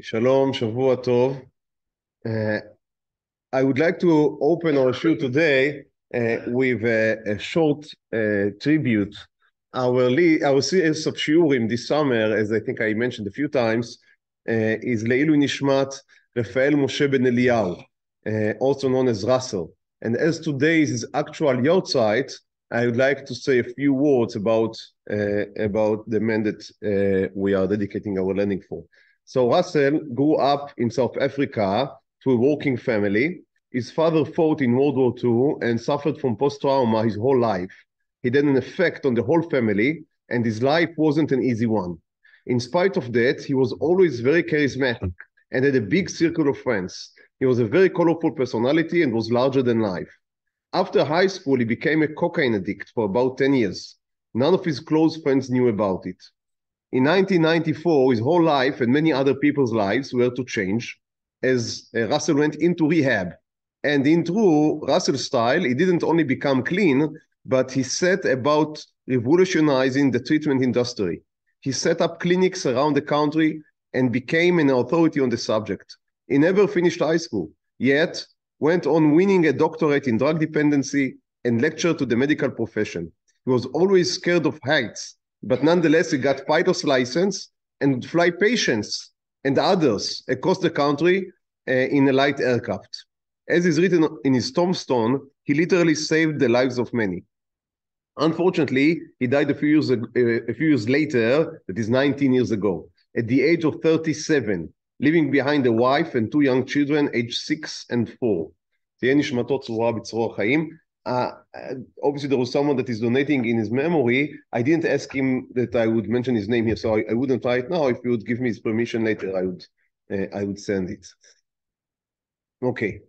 Shalom, Shavua Tov. I would like to open our show today with a short tribute. Our series of shiurim this summer, as I think I mentioned a few times, is Leilu Nishmat Rafael Moshe Ben Eliyahu, also known as Russell. And as today is his actual yahrzeit, I would like to say a few words about the man that we are dedicating our learning for. So Russell grew up in South Africa to a working family. His father fought in World War II and suffered from post-trauma his whole life. He had an effect on the whole family, and his life wasn't an easy one. In spite of that, he was always very charismatic and had a big circle of friends. He was a very colorful personality and was larger than life. After high school, he became a cocaine addict for about 10 years. None of his close friends knew about it. In 1994, his whole life and many other people's lives were to change as Russell went into rehab. And in true Russell style, he didn't only become clean, but he set about revolutionizing the treatment industry. He set up clinics around the country and became an authority on the subject. He never finished high school, yet went on winning a doctorate in drug dependency and lectured to the medical profession. He was always scared of heights, but nonetheless, he got pilot's license and would fly patients and others across the country in a light aircraft. As is written in his tombstone, he literally saved the lives of many. Unfortunately, he died a few years later, that is 19 years ago, at the age of 37, leaving behind a wife and two young children, aged 6 and 4. תהיה נשמתו צרורה בצרור החיים. Obviously, there was someone that is donating in his memory. I didn't ask him that I would mention his name here, so I wouldn't try it now. If you would give me his permission later, I would send it. Okay.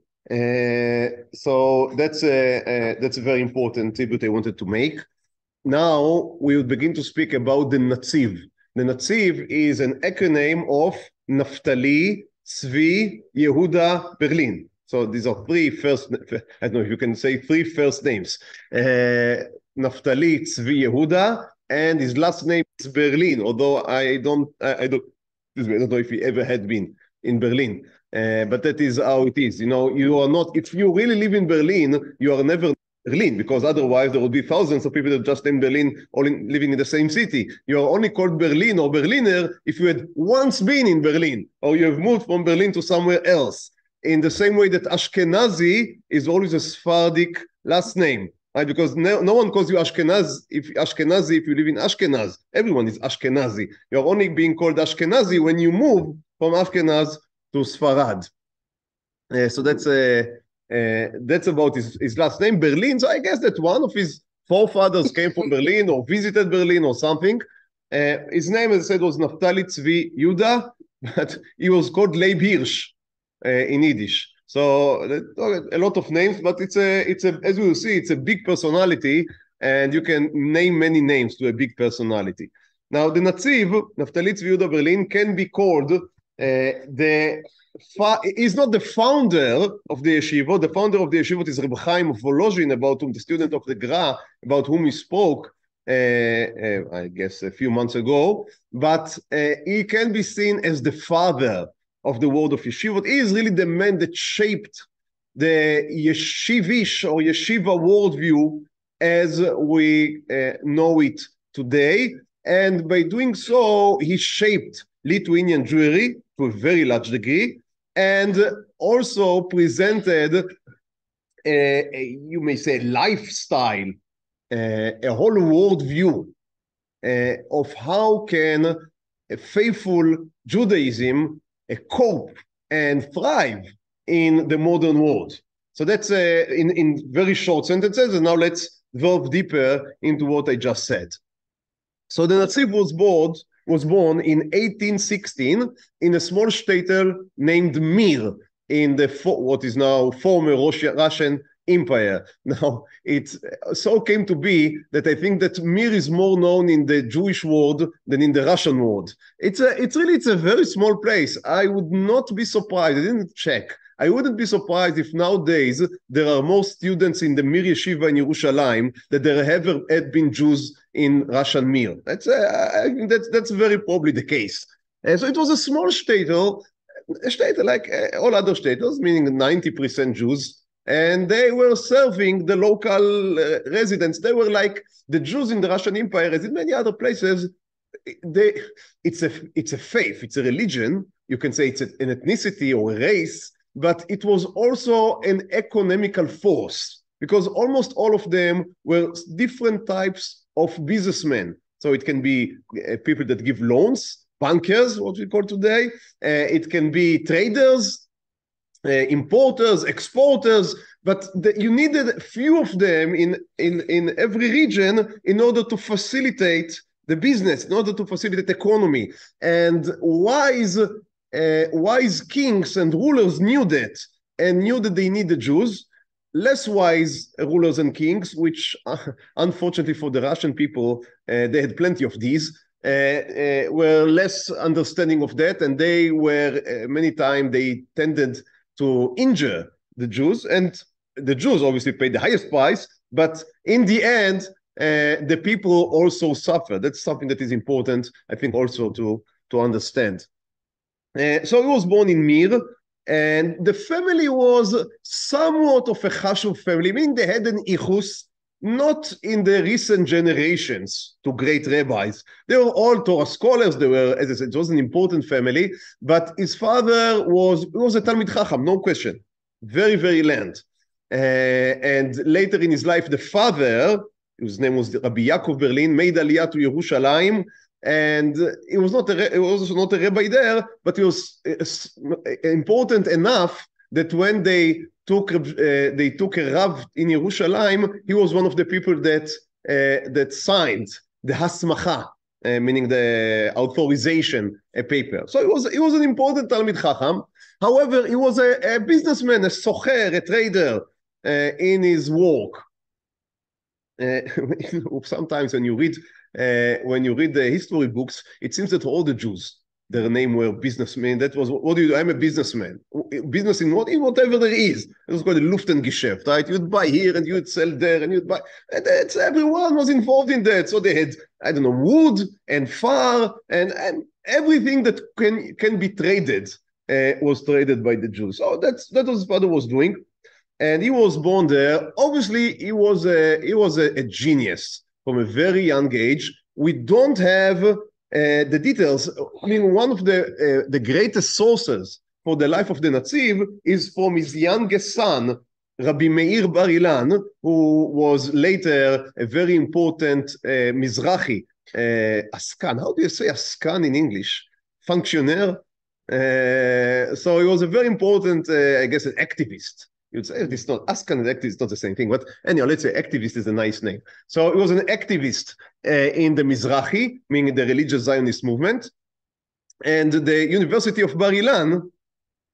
So that's a very important tribute I wanted to make. Now we will begin to speak about the Natziv. The Natziv is an acronym of Naftali, Tzvi, Yehuda, Berlin. So these are three first, I don't know if you can say three first names. Naftali, Tzvi, Yehuda, and his last name is Berlin, although I don't know if he ever had been in Berlin. But that is how it is. You know, you are not, if you really live in Berlin, you are never Berlin, because otherwise there would be thousands of people that just in Berlin, all living in the same city. You are only called Berlin or Berliner if you had once been in Berlin, or you have moved from Berlin to somewhere else. In the same way that Ashkenazi is always a Sephardic last name, right? Because no one calls you Ashkenaz if you live in Ashkenaz. Everyone is Ashkenazi. You're only being called Ashkenazi when you move from Ashkenaz to Sfarad. So that's about his last name, Berlin. So I guess that one of his forefathers came from Berlin or visited Berlin or something. His name, as I said, was Naftali Tzvi Yehuda, but he was called Leib Hirsch in Yiddish. So a lot of names, but it's a as we will see, it's a big personality, and you can name many names to a big personality. Now the Natziv, Naftali Tzvi Yehuda Berlin, can be called he's not the founder of the yeshiva. The founder of the yeshiva is Reb Chaim of Volozhin, about whom the student of the Gra, about whom he spoke, I guess a few months ago. But he can be seen as the father of the world of yeshiva. He is really the man that shaped the yeshivish or yeshiva worldview as we know it today. And by doing so, he shaped Lithuanian Jewry to a very large degree, and also presented you may say lifestyle, a whole worldview of how can a faithful Judaism cope and thrive in the modern world. So that's in very short sentences, and now let's delve deeper into what I just said. So the Natziv was born in 1816 in a small shtetl named Mir in what is now former Russian Empire. Now, it so came to be that I think that Mir is more known in the Jewish world than in the Russian world. It's a very small place. I would not be surprised. I didn't check. I wouldn't be surprised if nowadays there are more students in the Mir Yeshiva in Yerushalayim than there ever had been Jews in Russian Mir. I think that's very probably the case. So it was a small shtetl, a state like all other states, meaning 90% Jews, and they were serving the local residents. They were like the Jews in the Russian Empire, as in many other places. It's a faith, it's a religion. You can say it's an ethnicity or a race, but it was also an economical force, because almost all of them were different types of businessmen. So it can be people that give loans, bankers, what we call today. It can be traders, importers, exporters, but you needed a few of them in every region in order to facilitate the business, in order to facilitate economy. And wise kings and rulers knew that, and knew that they needed Jews. Less wise rulers and kings, which unfortunately for the Russian people, they had plenty of these, were less understanding of that, and they were, many times, they tended to injure the Jews, and the Jews obviously paid the highest price, but in the end, the people also suffer. That's something that is important, I think, also to understand. So he was born in Mir, and the family was somewhat of a Chashuv family, meaning they had an ichus, not in the recent generations to great rabbis. They were all Torah scholars. They were, as I said, it was an important family, but his father was a Talmid Chacham, no question. Very, very learned. And later in his life, the father, whose name was Rabbi Yaakov Berlin, made Aliyah to Yerushalayim, and he was not a rabbi there, but he was important enough that when they took a Rav in Yerushalayim, he was one of the people that signed the hasmacha, meaning the authorization paper. So he was an important Talmid Chacham. However, he was a businessman, a socher, a trader in his work. Sometimes when you read the history books, it seems that all the Jews, their name were businessmen. That was, what do you do? I'm a businessman. Business in what? In whatever there is. It was called a Lufthansa, right? You'd buy here and you'd sell there and you'd buy. And everyone was involved in that. So they had, I don't know, wood and far and everything that can be traded was traded by the Jews. So that was his father was doing. And he was born there. Obviously, he was a genius from a very young age. We don't have the details. I mean, one of the greatest sources for the life of the Natziv is from his youngest son, Rabbi Meir Bar Ilan, who was later a very important Mizrahi, askan. How do you say askan in English? Functionaire. So he was a very important, I guess, an activist. You'd say it's not askan and activist, not the same thing, but anyhow, let's say activist is a nice name. So he was an activist in the Mizrahi, meaning the religious Zionist movement, and the University of Bar Ilan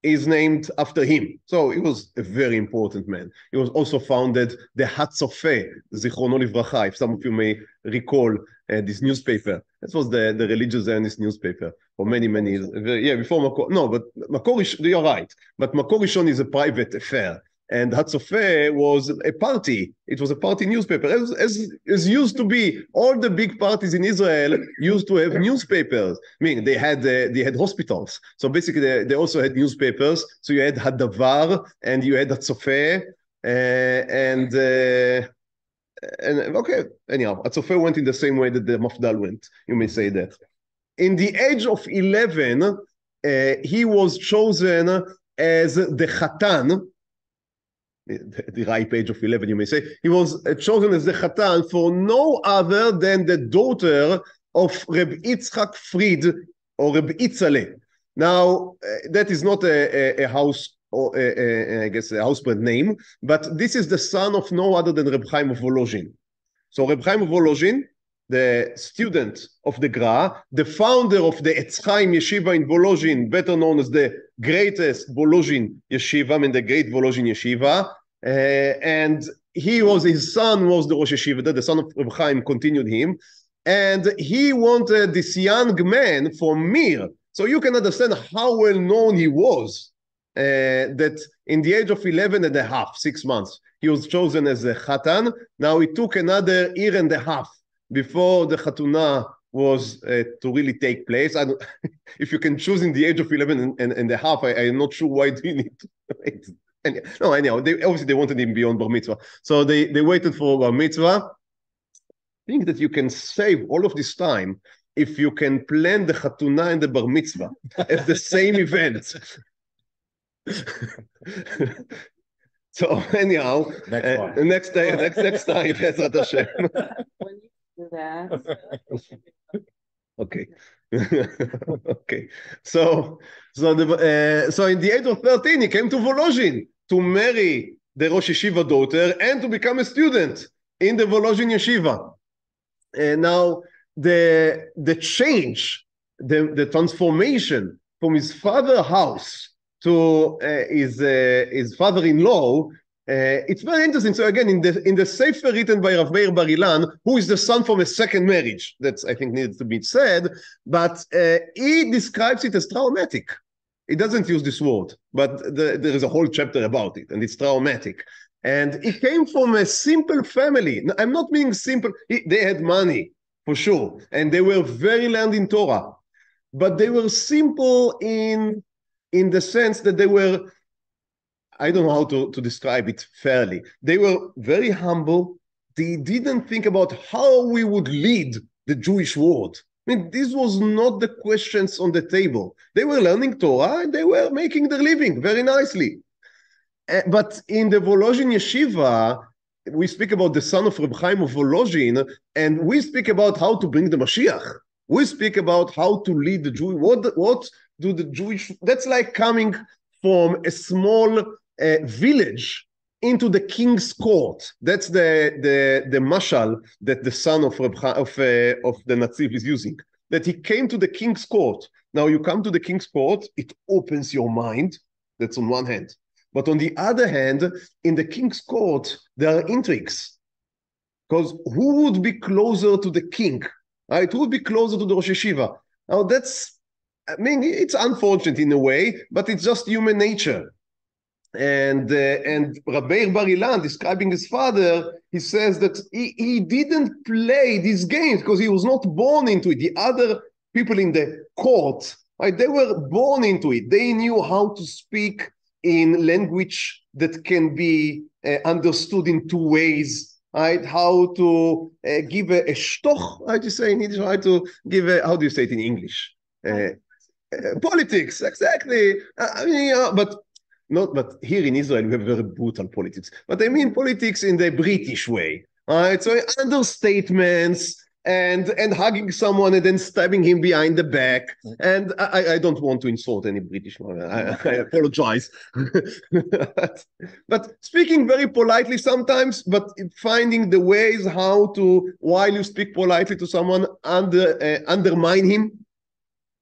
is named after him. So he was a very important man. He was also founded the Hatzofeh, Zichrono Livracha, if some of you may recall this newspaper. This was the religious Zionist newspaper for many, many years. Yeah, before Makor, no, but Makor, you're right. But Makor Rishon is a private affair. And Hatzofeh was a party. It was a party newspaper, as used to be. All the big parties in Israel used to have newspapers. I mean, they had hospitals. So basically, they also had newspapers. So you had Hadavar and you had Hatzofeh, and okay. Anyhow, Hatzofeh went in the same way that the Mafdal went. You may say that. In the age of 11, he was chosen as the Chatan. The ripe age of 11, you may say. He was chosen as the Chatan for no other than the daughter of Reb Yitzchak Fried or Reb Itzale. Now, that is not a house, or I guess a house-bred name, but this is the son of no other than Reb Chaim of Volozhin. So Reb Chaim of Volozhin, the student of the Gra, the founder of the Etz Chaim Yeshiva in Volozhin, better known as the greatest Volozhin Yeshiva, and the great Volozhin Yeshiva, and his son was the Rosh Yeshiva, the son of Reb Chaim continued him, and he wanted this young man from Mir. So you can understand how well known he was, that in the age of 11 and a half, 6 months, he was chosen as a Chatan. Now it took another year and a half before the Chatunah was to really take place. I don't, if you can choose in the age of 11 and a half, I'm not sure why do you need to wait. No, anyhow, obviously they wanted him beyond bar mitzvah. So they waited for bar mitzvah. I think that you can save all of this time if you can plan the chatuna and the bar mitzvah as the same event. So anyhow, next time, Bezrat Hashem. When you do that. Okay. Okay. So in the age of 13, he came to Volozhin to marry the Rosh Yeshiva daughter and to become a student in the Volozhin Yeshiva. And now the change, the transformation from his father's house to his father-in-law, it's very interesting. So again, in the Sefer written by Rav Meir Bar Ilan, who is the son from a second marriage, that's I think needs to be said, but he describes it as traumatic. He doesn't use this word, but there is a whole chapter about it, and it's traumatic. And he came from a simple family. I'm not meaning simple. They had money, for sure, and they were very learned in Torah, but they were simple in the sense that they were, I don't know how to describe it fairly. They were very humble. They didn't think about how we would lead the Jewish world. I mean, this was not the questions on the table. They were learning Torah and they were making their living very nicely. But in the Volozhin Yeshiva, we speak about the son of Reb Chaim of Volozhin, and we speak about how to bring the Mashiach. We speak about how to lead the Jewish. What do the Jewish? That's like coming from a small village into the king's court. That's the mashal that the son of the Natziv is using. That he came to the king's court. Now you come to the king's court, it opens your mind. That's on one hand. But on the other hand, in the king's court, there are intrigues. Because who would be closer to the king? Right? Who would be closer to the Rosh Yeshiva? Now that's, I mean, it's unfortunate in a way, but it's just human nature. And Rabbi Bar Ilan, describing his father, he says that he didn't play these games because he was not born into it. The other people in the court, right, they were born into it. They knew how to speak in language that can be understood in two ways, right? How to give a shtoch, how do you say in Yiddish? How to give how do you say it in English? Politics, exactly. I mean, but here in Israel we have very brutal politics. But I mean politics in the British way, right? So understatements and hugging someone and then stabbing him behind the back. And I don't want to insult any British one. I apologize. But speaking very politely sometimes, but finding the ways how to, while you speak politely to someone, undermine him.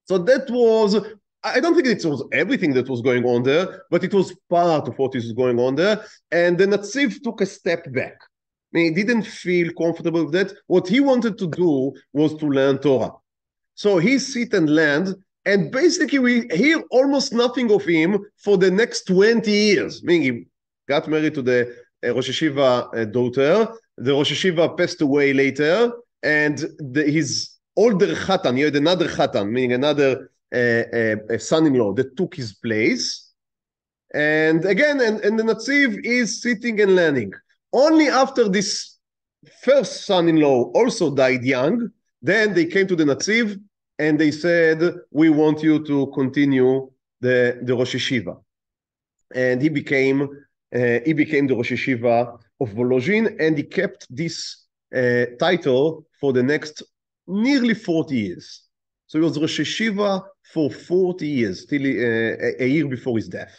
So that was, I don't think it was everything that was going on there, but it was part of what is going on there. And the Natziv took a step back. I mean, he didn't feel comfortable with that. What he wanted to do was to learn Torah. So he sit and learned, and basically we hear almost nothing of him for the next 20 years. I mean, he got married to the Rosh Yeshiva daughter. The Rosh Yeshiva passed away later, and his older Chatan, he had another Chatan, meaning another son-in-law that took his place. And again, and the Natziv is sitting and learning. Only after this first son-in-law also died young, then they came to the Natziv and they said, we want you to continue the Rosh Yeshiva. And he became the Rosh Yeshiva of Volozhin, and he kept this title for the next nearly 40 years. So he was Rosh Yeshiva for 40 years, till a year before his death.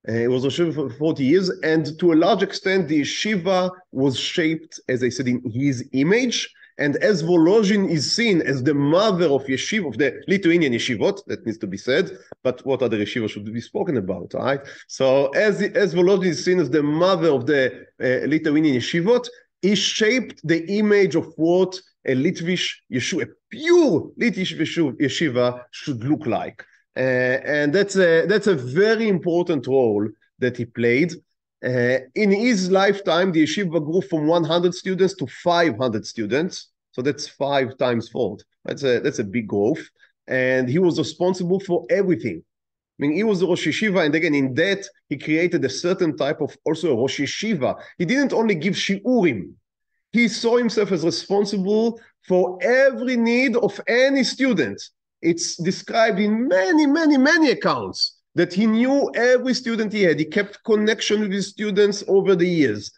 It was Rosh Yeshiva for 40 years, and to a large extent, the yeshiva was shaped, as I said, in his image. And as Volozhin is seen as the mother of yeshiva, of the Lithuanian yeshivot, that needs to be said, but what other yeshiva should be spoken about, right? So as Volozhin is seen as the mother of the Lithuanian yeshivot, he shaped the image of what a Litvish yeshiva, a pure Litvish yeshiva should look like. And that's a very important role that he played. In his lifetime, the yeshiva grew from 100 students to 500 students. So that's 5 times fold. That's a big growth. And he was responsible for everything. I mean, he was the Rosh Yeshiva, and again, in that, he created a certain type of also a Rosh Yeshiva. He didn't only give shiurim. He saw himself as responsible for every need of any student. It's described in many, many, many accounts that he knew every student he had. He kept connection with his students over the years.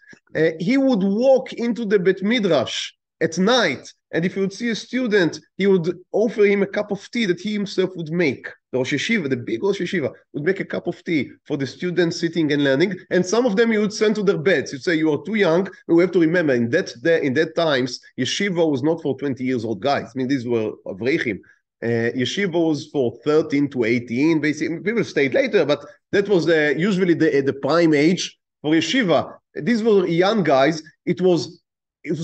He would walk into the Bet Midrash at night, and if he would see a student, he would offer him a cup of tea that he himself would make. The Rosh Yeshiva, the big Rosh Yeshiva, would make a cup of tea for the students sitting and learning, and some of them he would send to their beds. He'd say, you are too young. We have to remember, in that times, Yeshiva was not for 20 years old guys. I mean, these were Avrechim. Yeshiva was for 13 to 18, basically. People stayed later, but that was usually the prime age for Yeshiva. These were young guys. It was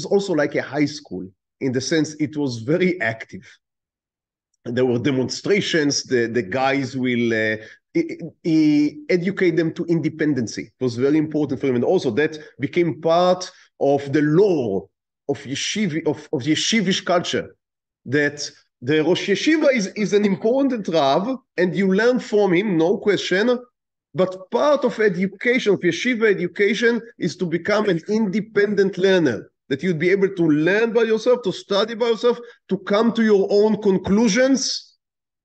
also like a high school, in the sense it was very active. There were demonstrations. The guys will educate them to independency. It was very important for them. And also that became part of the lore of yeshivish culture, that the Rosh Yeshiva is an important Rav, and you learn from him, no question, but part of education, of yeshiva education, is to become an independent learner, that you'd be able to learn by yourself, to study by yourself, to come to your own conclusions,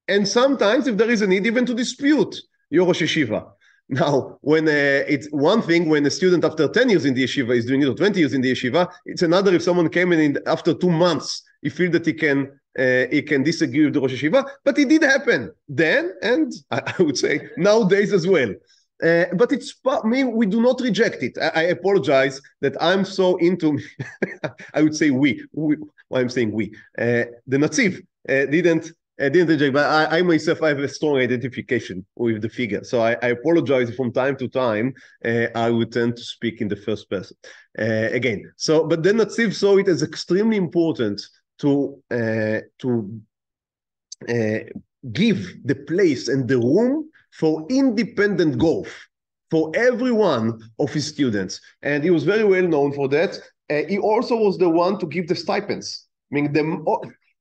and sometimes, if there is a need, even to dispute your Rosh Yeshiva. Now, when it's one thing when a student after 10 years in the yeshiva is doing it, or 20 years in the yeshiva, it's another if someone came in after 2 months, he feels that he can disagree with the Rosh Yeshiva, but it did happen then, and I would say nowadays as well. But it's me, we do not reject it. I apologize that I'm so into, I would say we why I'm saying we. The Natziv didn't reject, but I myself, I have a strong identification with the figure. So I apologize if from time to time I would tend to speak in the first person again. So, but then Natziv saw it as extremely important to give the place and the room for independent growth for every one of his students. And he was very well known for that. He also was the one to give the stipends. I mean,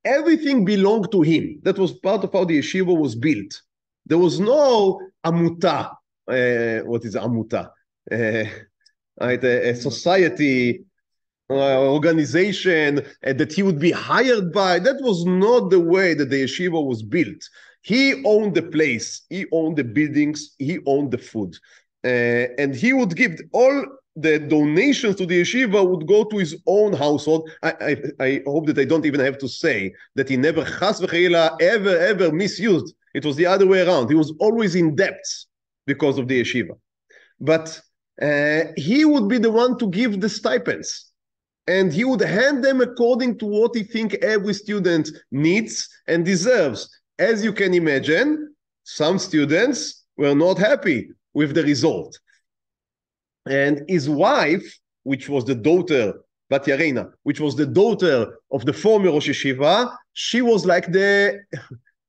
everything belonged to him. That was part of how the yeshiva was built. There was no amuta. What is amuta? A society, organization that he would be hired by. That was not the way that the yeshiva was built. He owned the place, he owned the buildings, he owned the food. And he would give all the donations to the yeshiva would go to his own household. I hope that I don't even have to say that he never chas v'chayila ever misused. It was the other way around. He was always in debt because of the yeshiva. But he would be the one to give the stipends. And he would hand them according to what he thinks every student needs and deserves. As you can imagine, some students were not happy with the result. And his wife, which was the daughter, Bat Yarena, which was the daughter of the former Rosh Yeshiva, she was like the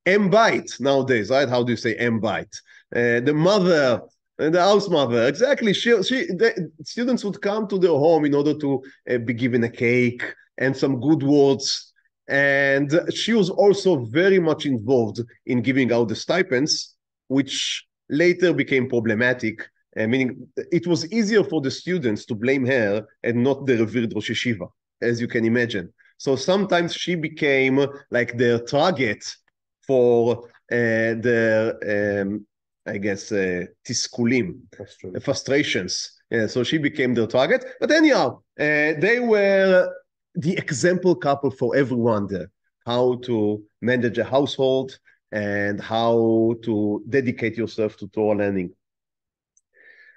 M-bite nowadays, right? How do you M M-bite? The mother, the house mother, exactly. The students would come to their home in order to be given a cake and some good words. And she was also very much involved in giving out the stipends, which later became problematic, meaning it was easier for the students to blame her and not the revered Rosh Yeshiva, as you can imagine. So sometimes she became like their target for their, I guess, tiskulim, frustrations. Yeah, so she became their target. But anyhow, they were the example couple for everyone there, how to manage a household and how to dedicate yourself to Torah learning.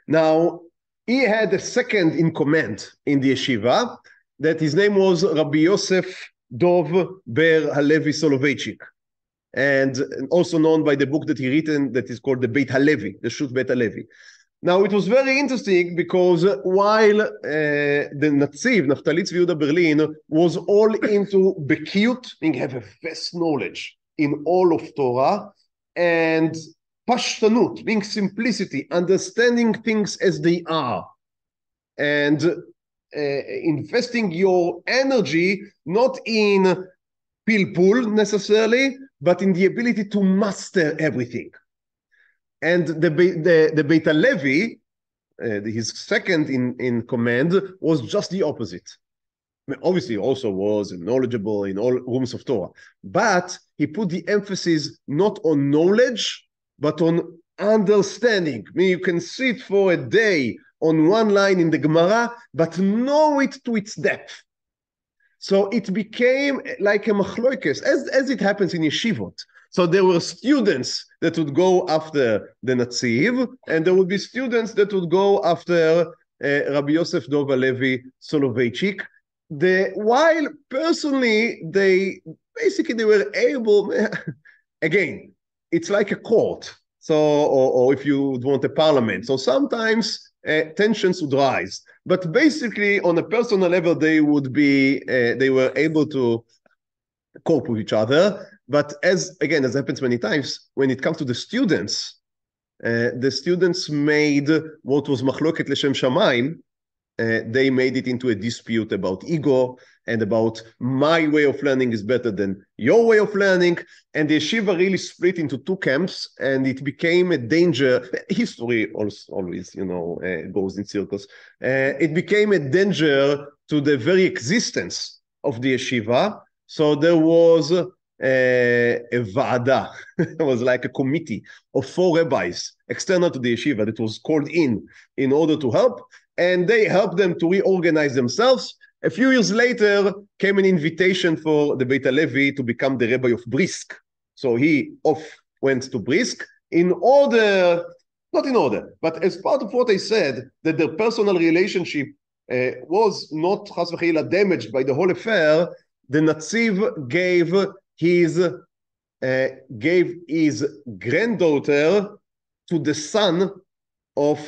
Now, he had a second in command in the yeshiva, that his name was Rabbi Yosef Dov Ber Halevi Soloveitchik, and also known by the book that he written that is called the Beit Halevi, the Shut Beit Halevi. Now, it was very interesting because while the Natziv, Naftali Yehuda Berlin, was all into Bekiut, meaning have a vast knowledge in all of Torah, and Pashtanut, being simplicity, understanding things as they are, and investing your energy not in pilpul necessarily, but in the ability to master everything. And the Beit HaLevi, his second in command, was just the opposite. Obviously, also was knowledgeable in all rooms of Torah, but he put the emphasis not on knowledge, but on understanding. I mean, you can sit for a day on one line in the Gemara, but know it to its depth. So it became like a machloikes, as it happens in yeshivot. So there were students that would go after the Natziv, and there would be students that would go after Rabbi Yosef Dov Halevi Soloveitchik. While personally, they were able, again, it's like a court. So, or if you would want a parliament. So sometimes tensions would rise. But basically, on a personal level, they were able to cope with each other. But as happens many times, when it comes to the students made what was machloket leshem shamayim, they made it into a dispute about ego and about my way of learning is better than your way of learning. And the yeshiva really split into two camps, and it became a danger. History always, goes in circles. It became a danger to the very existence of the yeshiva. So there was a va'ada. It was like a committee of 4 rabbis external to the yeshiva that was called in order to help. And they helped them to reorganize themselves. A few years later came an invitation for the Beit HaLevi to become the rabbi of Brisk. So he went to Brisk not in order, but as part of what I said, that their personal relationship was not chas v'chayila damaged by the whole affair. The Natziv gave his granddaughter to the son of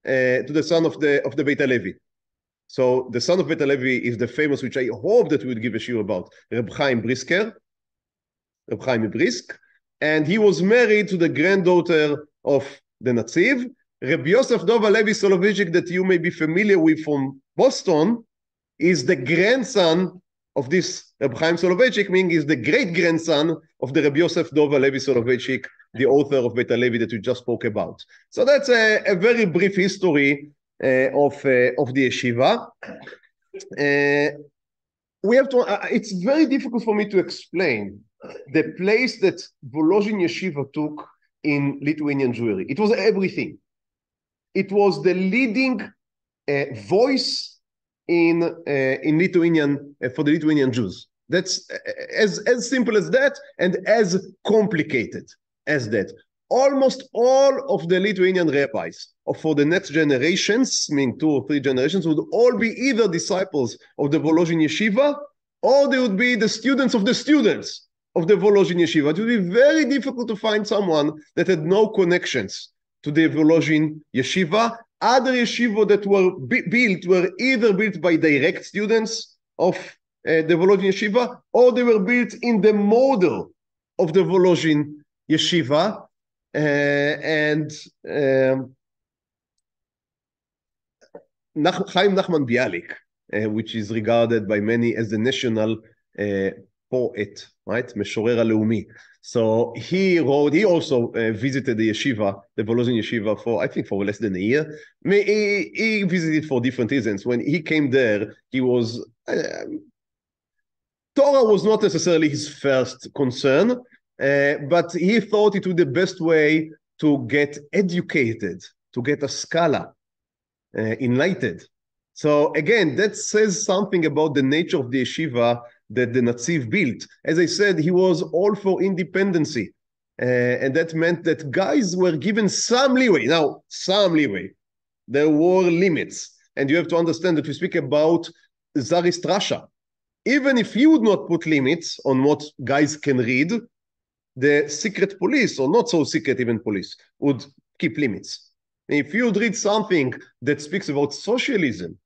the Beit HaLevi. So the son of Beit HaLevi is the famous, which I hope that we would give a shiur about, Reb Chaim Brisker, Reb Chaim Brisk, and he was married to the granddaughter of the Natziv. Reb Yosef Dov Halevi Soloveitchik, that you may be familiar with from Boston, is the grandson of this Reb Chaim Soloveitchik, meaning is the great-grandson of the Reb Yosef Dov Halevi Soloveitchik, the author of Beit HaLevi that we just spoke about. So that's a very brief history of the yeshiva. We have to. It's very difficult for me to explain the place that Volozhin Yeshiva took in Lithuanian Jewry. It was everything. It was the leading voice in Lithuanian for the Lithuanian Jews. That's as simple as that, and as complicated as that. Almost all of the Lithuanian rabbis for the next generations, meaning 2 or 3 generations, would all be either disciples of the Volozhin Yeshiva, or they would be the students of the students of the Volozhin Yeshiva. It would be very difficult to find someone that had no connections to the Volozhin Yeshiva. Other yeshiva that were built were either built by direct students of the Volozhin Yeshiva, or they were built in the model of the Volozhin Yeshiva. And Chaim Nachman Bialik, which is regarded by many as the national poet, right? Meshorer HaLeumi. So he also visited the yeshiva, the Volozhin Yeshiva, for less than a year. He visited for different reasons. When he came there, he was Torah was not necessarily his first concern, but he thought it would be the best way to get educated, to get a scholar, enlightened. So again, that says something about the nature of the yeshiva that the Natziv built. As I said, he was all for independency. And that meant that guys were given some leeway. Now, some leeway. There were limits. And you have to understand that we speak about Tsarist Russia. Even if you would not put limits on what guys can read, the secret police, or not so secret even police, would keep limits. If you would read something that speaks about socialism,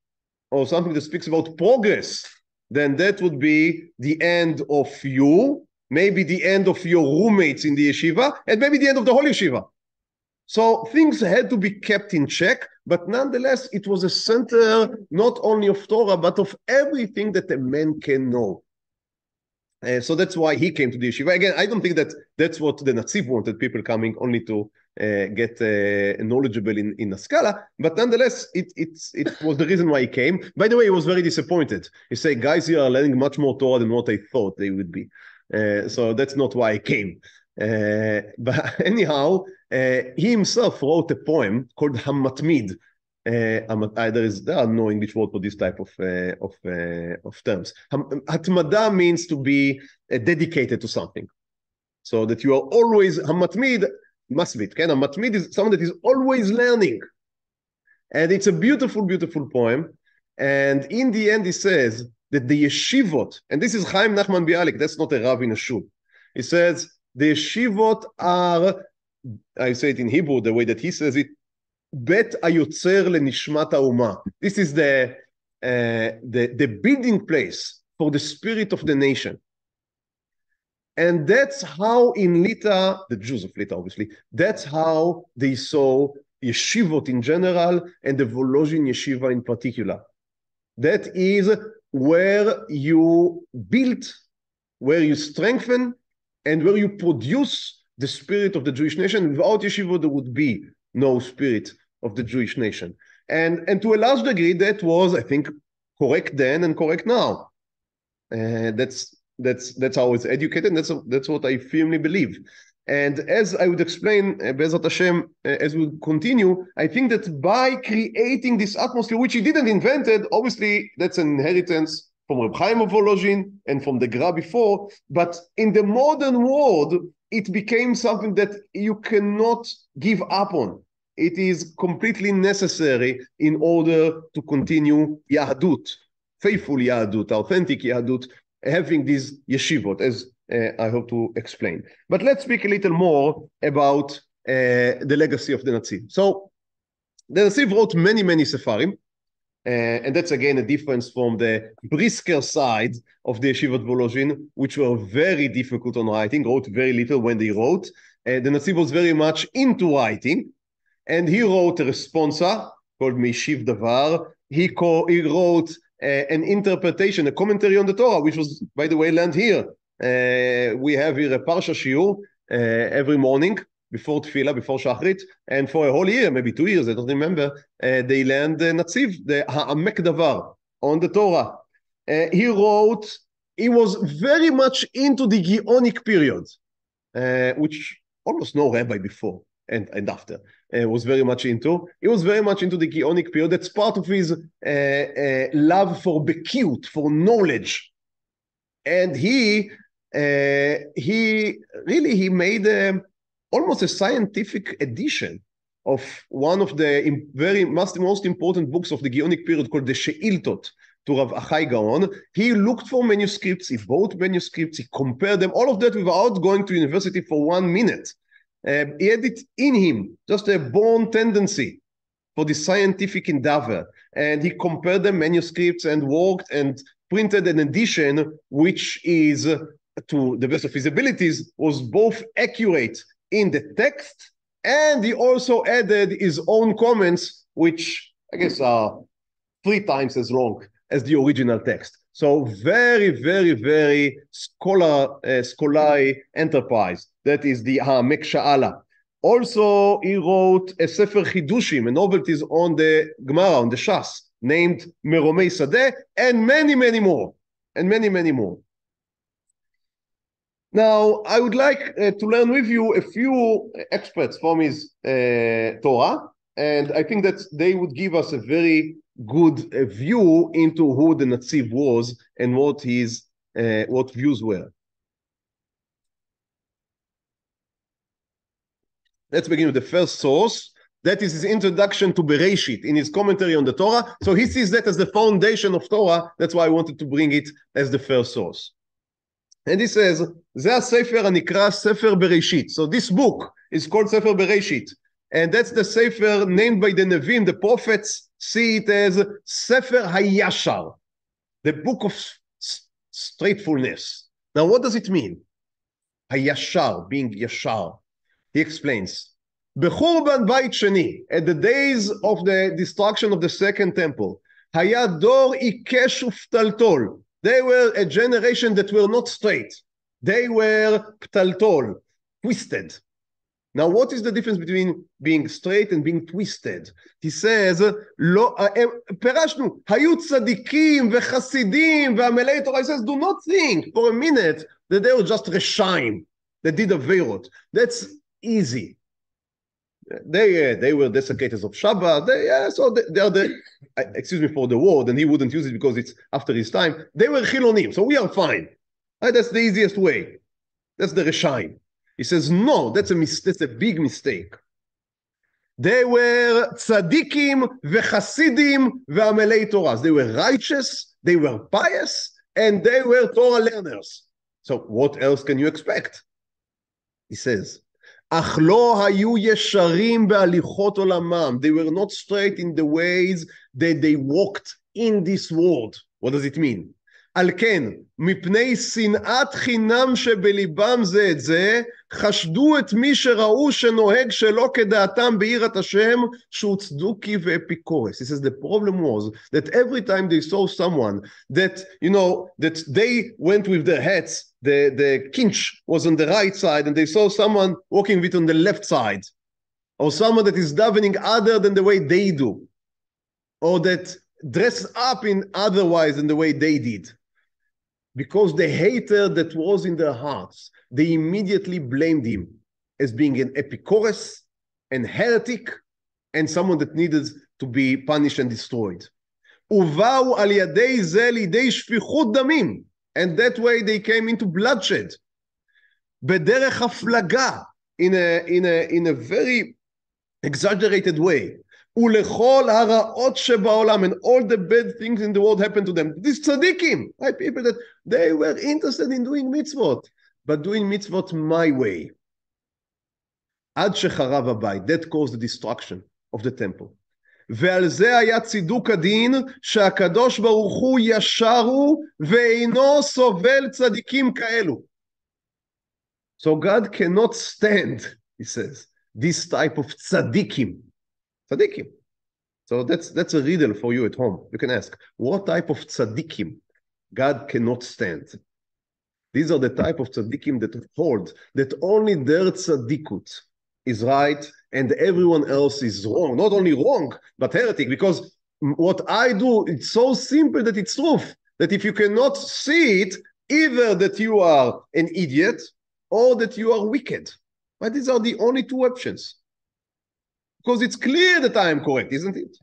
or something that speaks about progress, then that would be the end of you, maybe the end of your roommates in the yeshiva, and maybe the end of the whole yeshiva. So things had to be kept in check, but nonetheless, it was a center not only of Torah, but of everything that a man can know. So that's why he came to the yeshiva. Again, I don't think that that's what the Natziv wanted, people coming only to get knowledgeable in Haskalah, but nonetheless, it was the reason why he came. By the way, he was very disappointed. He said, guys here are learning much more Torah than what I thought they would be. So that's not why I came. But anyhow, he himself wrote a poem called Hamatmid. There are no English word for this type of terms. Hatmada means to be dedicated to something, so that you are always Hamatmid. Masvit, okay? Hamatmid is someone that is always learning, and it's a beautiful, beautiful poem. And in the end, he says that the yeshivot, and this is Chaim Nachman Bialik, that's not a Rav in a shul. He says the yeshivot are, I say it in Hebrew the way that he says it, Bet ayotzer lenishmat hauma. This is the building place for the spirit of the nation. And that's how in Lita, the Jews of Lita obviously, that's how they saw yeshivot in general and the Volozhin yeshiva in particular. That is where you build, where you strengthen, and where you produce the spirit of the Jewish nation. Without yeshiva, there would be no spirit of the Jewish nation. And to a large degree, that was, I think, correct then and correct now. That's how it's educated, and that's what I firmly believe. And as I would explain, Be'ezrat Hashem, as we continue, I think that by creating this atmosphere, which he didn't invent it, obviously that's an inheritance from Reb Chaim of Volozhin and from the Gra before, but in the modern world, it became something that you cannot give up on. It is completely necessary in order to continue Yahadut, faithful Yahadut, authentic Yahadut, having these yeshivot, as I hope to explain. But let's speak a little more about the legacy of the Natziv. So the Natziv wrote many, many sefarim, and that's again a difference from the brisker side of the Yeshivat Volozhin, which were very difficult on writing, wrote very little when they wrote. The Natziv was very much into writing, and he wrote a responsa called Meishiv Davar. He wrote an interpretation, a commentary on the Torah, which was, by the way, learned here. We have here a Parsha Shiur every morning before Tefillah, before Shachrit, and for a whole year, maybe 2 years, I don't remember, they learned Natziv, the העמק Davar, on the Torah. He was very much into the Geonic period, which almost no rabbi before and after was very much into. He was very much into the Geonic period. That's part of his love for bekiut, for knowledge. And he made almost a scientific edition of one of the most important books of the Geonic period called the She'iltot to Rav Achai Gaon. He looked for manuscripts, he bought manuscripts, he compared them, all of that without going to university for 1 minute. He had it in him, just a born tendency for the scientific endeavor. And he compared the manuscripts and worked and printed an edition which is, to the best of his abilities, was both accurate in the text, and he also added his own comments, which I guess are 3 times as long as the original text. So very, very, very scholarly enterprise. That is the העמק שאלה. Also, he wrote a sefer chidushim, a novelties on the Gemara, on the Shas, named Meromei Sadeh, and many, many more. And many, many more. Now, I would like to learn with you a few experts from his Torah, and I think that they would give us a very good view into who the Natziv was and what his what views were. Let's begin with the first source. That is his introduction to Beraishit in his commentary on the Torah. So he sees that as the foundation of Torah. That's why I wanted to bring it as the first source. And he says, זה הספר הנקרא ספר בראשית. So this book is called ספר בראשית. And that's the sefer named by the Nevi'im, the prophets see it as ספר הישר, the book of straightfulness. Now, what does it mean? הישר, being ישר. He explains, בחורבן בית שני, at the days of the destruction of the second temple, היה דור עיקש ופתלתל. They were a generation that were not straight. They were פתלתל, twisted. Now, what is the difference between being straight and being twisted? He says, לא, פירשנו, היו צדיקים וחסידים ועמלי תורה. He says, do not think for a minute that they were just רשעים, that did עבירות. That's easy. They were desecrators of Shabbat. They are the, excuse me for the word, and he wouldn't use it because it's after his time. They were chilonim, so we are fine. Right? That's the easiest way. That's the reshaim. He says, no, that's a big mistake. They were tzadikim vechasidim ועמלי Torah. They were righteous, they were pious, and they were Torah learners. So what else can you expect? He says, אך לא היו ישרים בהליכות עולמם. They were not straight in the ways that they walked in this world. What does it mean? על כן, מפני שנאת חינם שבלבם זה את זה, חשדו את מי שראו שנוהג שלא כדעתם ביראת השם, שהוא צדוקי ואפיקורס. He says the problem was that every time they saw someone that, you know, that they went with their hats, the kinch was on the right side, and they saw someone walking with it on the left side, or someone that is davening other than the way they do, or that dress up in otherwise than the way they did. Because the hatred that was in their hearts, they immediately blamed him as being an epicurus, an heretic, and someone that needed to be punished and destroyed. ובאו על ידי זה לידי שפיכות דמים, and that way they came into bloodshed. בדרך הפלגה, in a very exaggerated way. ולכל הרעות שבעולם, and all the bad things in the world happened to them. These tzadikim, right? People that they were interested in doing mitzvot, but doing mitzvot my way. עד שחרב הבית, that caused the destruction of the temple. ועל זה היה צידוק הדין, שהקדוש ברוך הוא ישר הוא, ואינו סובל צדיקים כאלו. So God cannot stand, he says, this type of tzadikim. Tzadikim. So that's a riddle for you at home. You can ask, what type of tzadikim God cannot stand? These are the type of tzadikim that hold that only their tzadikut is right and everyone else is wrong. Not only wrong, but heretic. Because what I do, it's so simple that it's truth. That if you cannot see it, either that you are an idiot or that you are wicked. But these are the only two options. Because it's clear that I am correct, isn't it?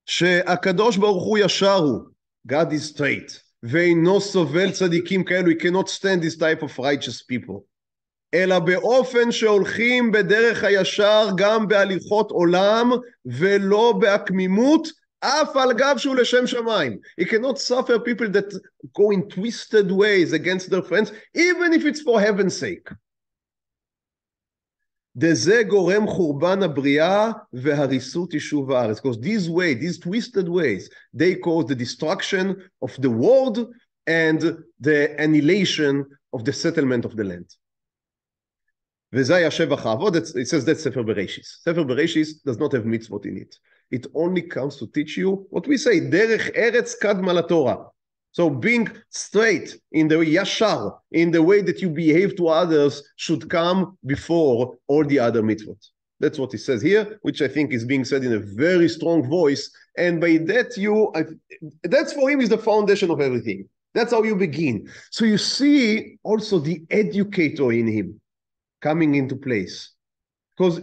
שהקדוש ברוך הוא ישר הוא, God is straight, ואינו סובל צדיקים כאלו, he cannot stand this type of righteous people. אלא באופן שהולכים בדרך הישר גם בהליכות עולם, ולא בעקמימות, אף על גב שהוא לשם שמיים. He cannot suffer people that go in twisted ways against their friends, even if it's for heaven's sake. דזה גורם חורבן הבריאה והריסות יישוב הארץ. Because these ways, these twisted ways, they cause the destruction of the world and the annihilation of the settlement of the land. וזה היה שבח האבות, it says that ספר בראשית. ספר בראשית does not have mitzvot in it. It only comes to teach you what we say, דרך ארץ קדמה לתורה. So being straight in the yashar, in the way that you behave to others, should come before all the other mitzvot. That's what he says here, which I think is being said in a very strong voice. And by that that's for him is the foundation of everything. That's how you begin. So you see also the educator in him coming into place. Because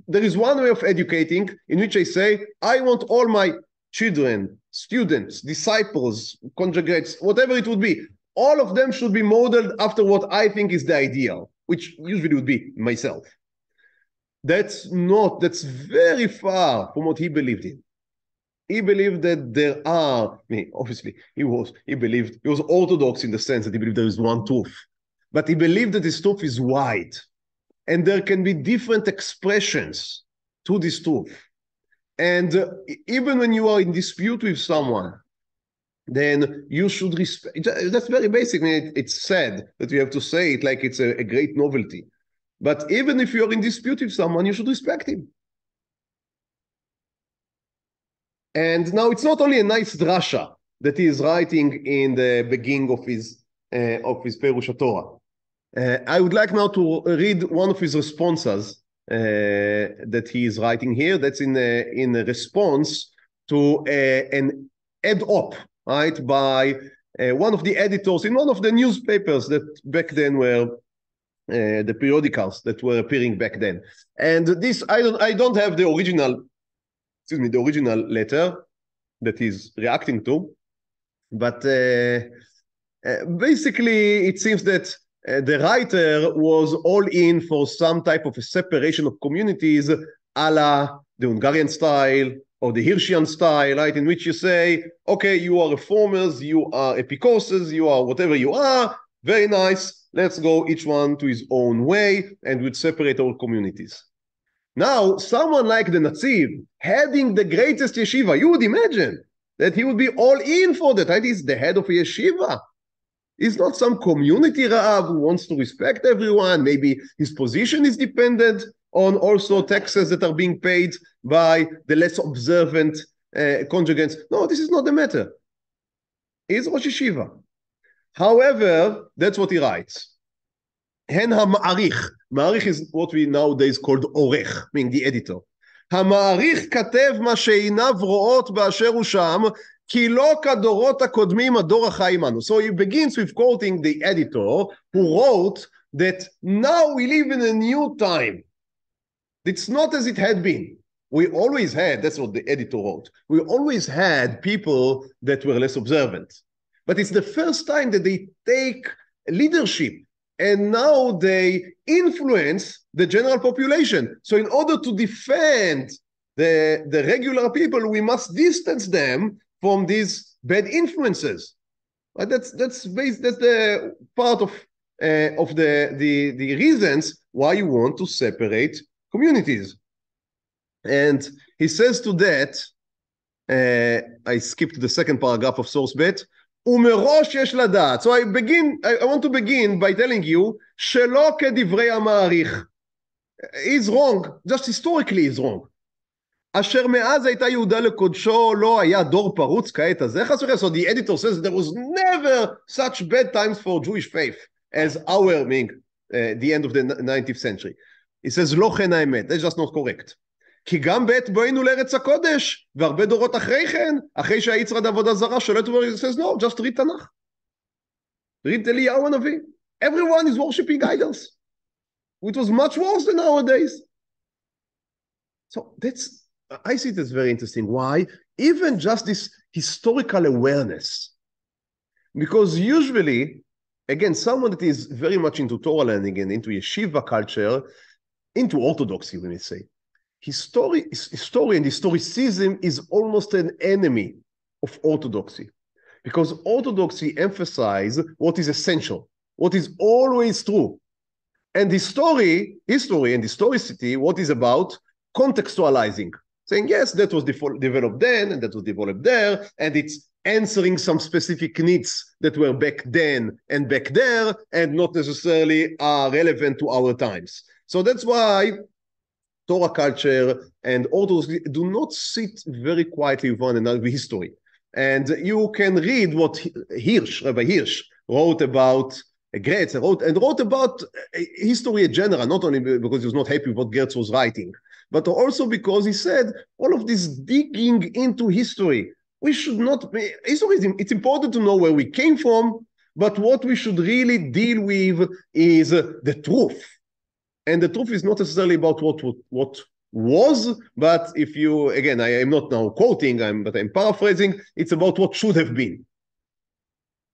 there is one way of educating in which I say, I want all my children, students, disciples, conjugates, whatever it would be, all of them should be modeled after what I think is the ideal, which usually would be myself. That's very far from what he believed in. He believed that there are, obviously, he was orthodox in the sense that he believed there is one truth. But he believed that this truth is wide. And there can be different expressions to this truth. And even when you are in dispute with someone, then you should respect. That's very basic. It's sad that you have to say it like it's a great novelty. But even if you're in dispute with someone, you should respect him. And now it's not only a nice drasha that he is writing in the beginning of his Perush Torah. I would like now to read one of his responses that he is writing here. That's in a response to an ad-op, right, by one of the editors in one of the newspapers that back then were the periodicals that were appearing back then. And this, I don't have the original, the original letter that he's reacting to, but basically it seems that the writer was all in for some type of a separation of communities a la the Hungarian style or the Hirschian style, right, in which you say, okay, you are reformers, you are epicoses, you are whatever you are, very nice, let's go each one to his own way, and we'd separate our communities. Now, someone like the Natziv, heading the greatest yeshiva, you would imagine that he would be all in for that, right? He's the head of a yeshiva. He's not some community Ra'av who wants to respect everyone. Maybe his position is dependent on also taxes that are being paid by the less observant congregants. No, this is not the matter. He's Rosh Yeshiva. However, that's what he writes. Hen ha-ma'arich. Ma'arich is what we nowadays called orech, meaning the editor. Ha-ma'arich katev ma she'inav ro'ot ba'asher hu sham, כי לא כדורות הקודמים הדור החי עמנו. So he begins with quoting the editor who wrote that now we live in a new time. It's not as it had been. We always had, that's what the editor wrote, we always had people that were less observant. But it's the first time that they take leadership and now they influence the general population. So in order to defend the regular people, we must distance them from these bad influences. Right? That's the part of the reasons why you want to separate communities. And he says to that, I skipped the second paragraph of source bet, ומראש יש לדעת. So I want to begin by telling you, שלא כדברי המעריך. He's wrong, just historically he's wrong. אשר מאז הייתה יהודה לקודשו, לא היה דור פרוץ כעת הזה. So the editor says there was never such bad times for Jewish faith as our, meaning the end of the 19th century. He says, לא כן האמת, that's just not correct. כי גם בעת בואנו לארץ הקודש, והרבה דורות אחרי כן, אחרי שהיצר עד עבודה זרה, שולט אומר, he says, no, just read תנ"ך. read אליהו הנביא. Everyone is worshipping idols. It was much worse than nowadays. So that's, I see it as very interesting. Why? Even just this historical awareness. Because usually, again, someone that is very much into Torah learning and into yeshiva culture, into orthodoxy, we may say, history and historicism is almost an enemy of orthodoxy. Because orthodoxy emphasizes what is essential, what is always true. And history and historicity, what is about? Contextualizing. Saying, yes, that was developed then, and that was developed there, and it's answering some specific needs that were back then and back there, and not necessarily are relevant to our times. So that's why Torah culture and Orthodoxy do not sit very quietly with one another with history. And you can read what Rabbi Hirsch wrote about Gertz, wrote about history in general, not only because he was not happy with what Gertz was writing, but also because he said all of this digging into history, we should not be, it's important to know where we came from, but what we should really deal with is the truth. And the truth is not necessarily about what was, but if you, again, I am not now quoting, but I'm paraphrasing, it's about what should have been.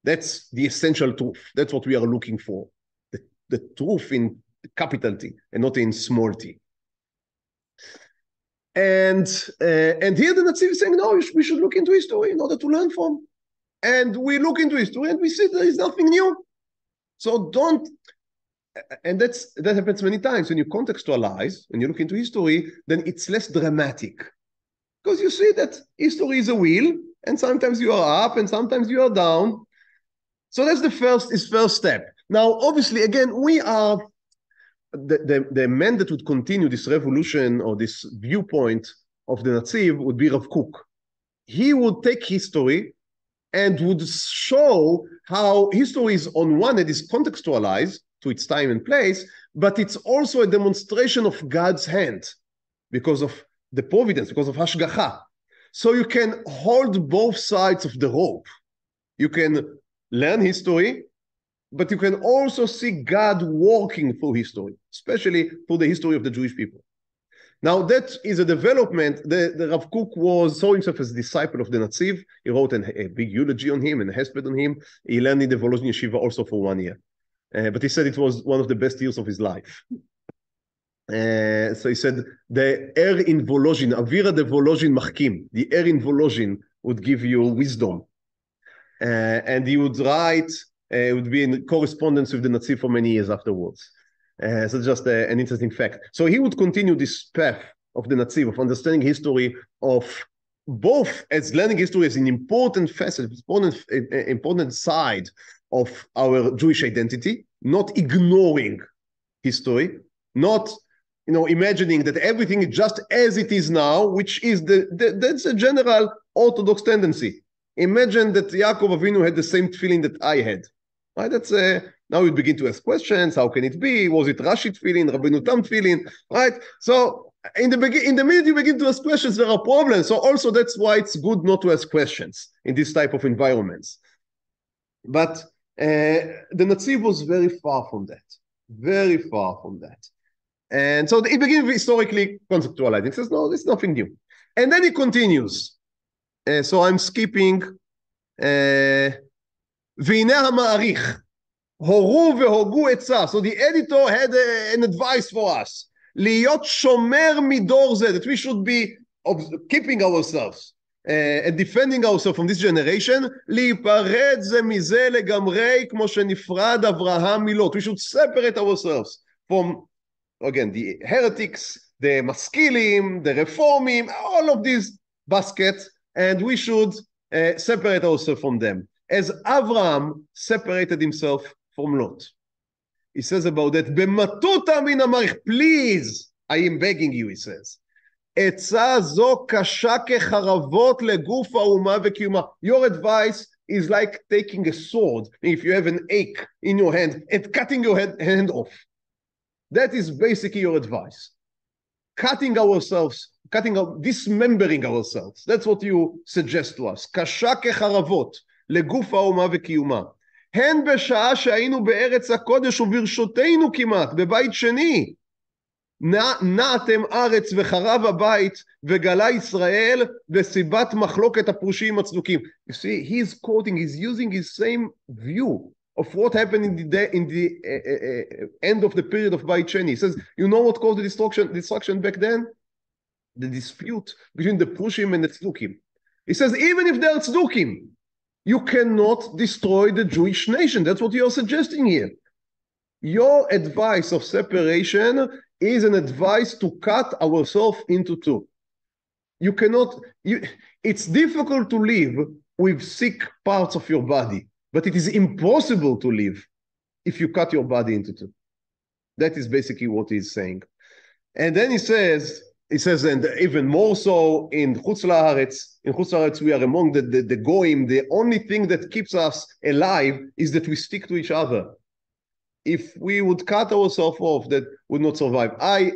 That's the essential truth. That's what we are looking for. The truth in capital T and not in small t. And here the Natziv is saying, no, we should look into history in order to learn from. And we look into history and we see there is nothing new. So don't, and that happens many times. When you contextualize, when you look into history, then it's less dramatic. Because you see that history is a wheel, and sometimes you are up and sometimes you are down. So that's the first step. Now, obviously, again, we are the man that would continue this revolution or this viewpoint of the Natziv would be Rav Kook. He would take history and would show how history is on one hand is contextualized to its time and place, but it's also a demonstration of God's hand because of the providence, because of hashgacha. So you can hold both sides of the rope. You can learn history, but you can also see God working through history, especially through the history of the Jewish people. Now that is a development. The Rav Kook saw himself as a disciple of the Natziv. He wrote a big eulogy on him and a hesped on him. He learned in the Volozhin Yeshiva also for 1 year. But he said it was one of the best years of his life. So he said, the air in Volozhin, Avira de Volozhin machkim, the air in Volozhin would give you wisdom. And he would write, would be in correspondence with the Natziv for many years afterwards. So just an interesting fact. So he would continue this path of the Natziv, of understanding history, of both as learning history as an important facet, important side of our Jewish identity, not ignoring history, not imagining that everything is just as it is now, which is that's a general Orthodox tendency. Imagine that Yaakov Avinu had the same feeling that I had. Right? That's now you begin to ask questions. How can it be? Was it Rashid feeling, Rabbeinu Tam feeling? Right? So in the minute you begin to ask questions, there are problems. So also that's why it's good not to ask questions in this type of environments. But the Natziv was very far from that. Very far from that. And so he begins historically conceptualizing. He says, no, it's nothing new. And then he continues. So I'm skipping. והנה המעריך, הורו והוגו עצה. So the editor had an advice for us. להיות שומר מדור זה, that we should be keeping ourselves and defending ourselves from this generation. להיפרד זה מזה לגמרי, כמו שנפרד אברהם מלוט. We should separate ourselves from, again, the heretics, the maskilim, the reformim, all of these baskets, and we should separate ourselves from them. As Abraham separated himself from Lot. He says about that, במטותא מן המעריך, please, I am begging you, he says. עצה זו קשה כחרבות לגוף האומה וקיומה. Your advice is like taking a sword, if you have an ache in your hand, and cutting your hand off. That is basically your advice. Dismembering ourselves. That's what you suggest to us. קשה כחרבות לגוף האומה וקיומה. הן בשעה שהיינו בארץ הקודש וברשותנו כמעט, בבית שני. נעתם ארץ וחרב הבית וגלה ישראל וסיבת מחלוקת הפרושים הצדוקים. You see, he's quoting, he's using his same view of what happened in the end of the period of Beit Sheni. He says, you know what caused the destruction back then? The dispute between the Prushim and the Tzdukim. He says, even if they're Tzdukim, you cannot destroy the Jewish nation. That's what you're suggesting here. Your advice of separation is an advice to cut ourselves into two. You cannot, it's difficult to live with sick parts of your body, but it is impossible to live if you cut your body into two. That is basically what he's saying. And then he says, and even more so in Chutz La'aretz, we are among the Goyim. The only thing that keeps us alive is that we stick to each other. If we would cut ourselves off, that would not survive. I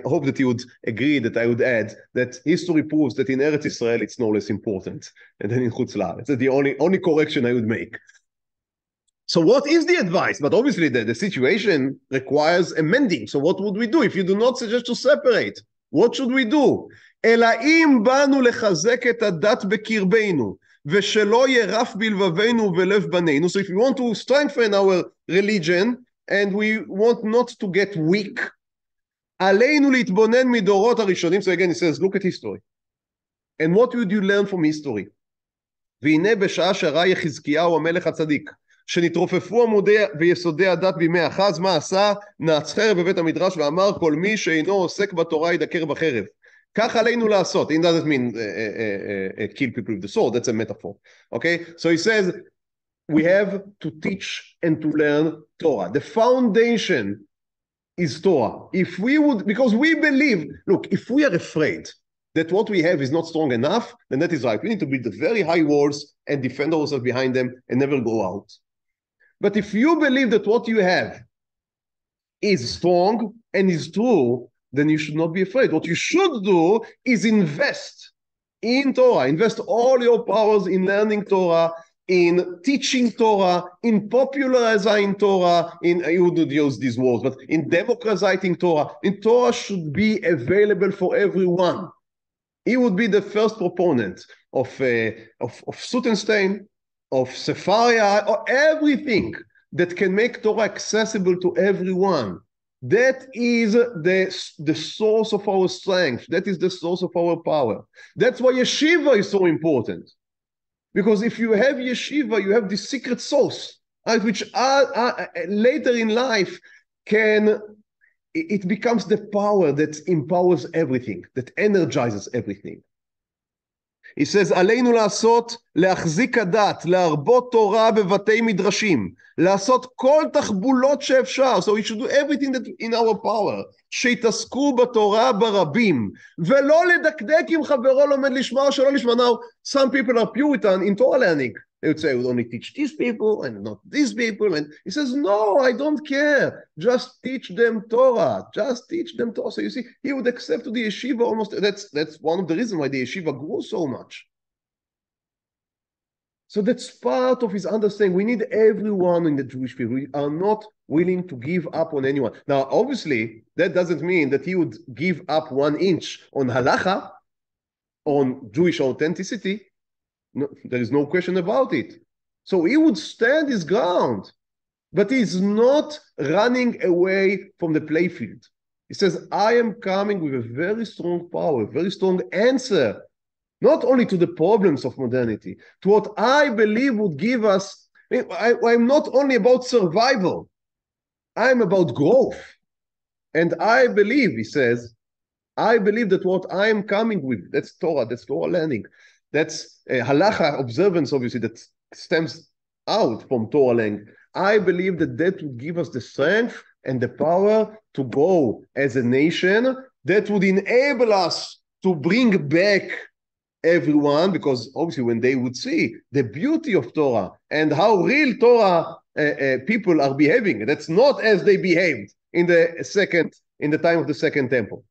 hope that you would agree that I would add that history proves that in Eretz Israel it's no less important than in Chutz La'aretz. That's the only correction I would make. So what is the advice? But obviously the situation requires amending. So what would we do if you do not suggest to separate? What should we do? אלא אם באנו לחזק את הדת בקרבנו, ושלא ירף בלבבנו ולב בנינו. So if we want to strengthen our religion, and we want not to get weak, עלינו להתבונן מדורות הראשונים. So again, he says, look at history. And what would you learn from history? והנה בשעה שראה יחזקיהו המלך הצדיק, שנתרופפו עמודי ויסודי הדת בימי אחז, מה עשה? נעץ חרב בבית המדרש ואמר, כל מי שאינו עוסק בתורה ידקר בחרב. כך עלינו לעשות. It doesn't mean kill people with the sword, that's a metaphor. Okay? So he says, we have to teach and to learn Torah. The foundation is Torah. If we would, because we believe, look, if we are afraid that what we have is not strong enough, then that is right. We need to build the very high walls and defend ourselves behind them and never go out. But if you believe that what you have is strong and is true, then you should not be afraid. What you should do is invest in Torah. Invest all your powers in learning Torah, in teaching Torah, in popularizing Torah, you would use these words, but in democratizing Torah. In Torah should be available for everyone. He would be the first proponent of Sutenstein, of Sefaria, or everything that can make Torah accessible to everyone. That is the source of our strength. That is the source of our power. That's why yeshiva is so important. Because if you have yeshiva, you have the secret source, right, which later in life it becomes the power that empowers everything, that energizes everything. He says, עלינו לעשות, להחזיק הדת, להרבות תורה בבתי מדרשים, לעשות כל תחבולות שאפשר, so we should do everything that in our power, שיתעסקו בתורה ברבים, ולא לדקדק אם חברו לומד לשמוע או שלא לשמוע. Now, some people are Puritan in Torah learning. They would say, we only teach these people and not these people. And he says, no, I don't care. Just teach them Torah. Just teach them Torah. So you see, he would accept to the yeshiva almost. That's one of the reasons why the yeshiva grew so much. So that's part of his understanding. We need everyone in the Jewish people. We are not willing to give up on anyone. Now, obviously, that doesn't mean that he would give up 1 inch on halacha, on Jewish authenticity. No, there is no question about it. So he would stand his ground, but he's not running away from the playfield. He says, I am coming with a very strong power, a very strong answer, not only to the problems of modernity, to what I believe would give us. I'm not only about survival, I'm about growth. And I believe, he says, I believe that what I am coming with, that's Torah learning. That's halacha observance, obviously, that stems out from Torah learning. I believe that would give us the strength and the power to go as a nation, that would enable us to bring back everyone, because obviously when they would see the beauty of Torah and how real Torah people are behaving, that's not as they behaved in the time of the Second Temple,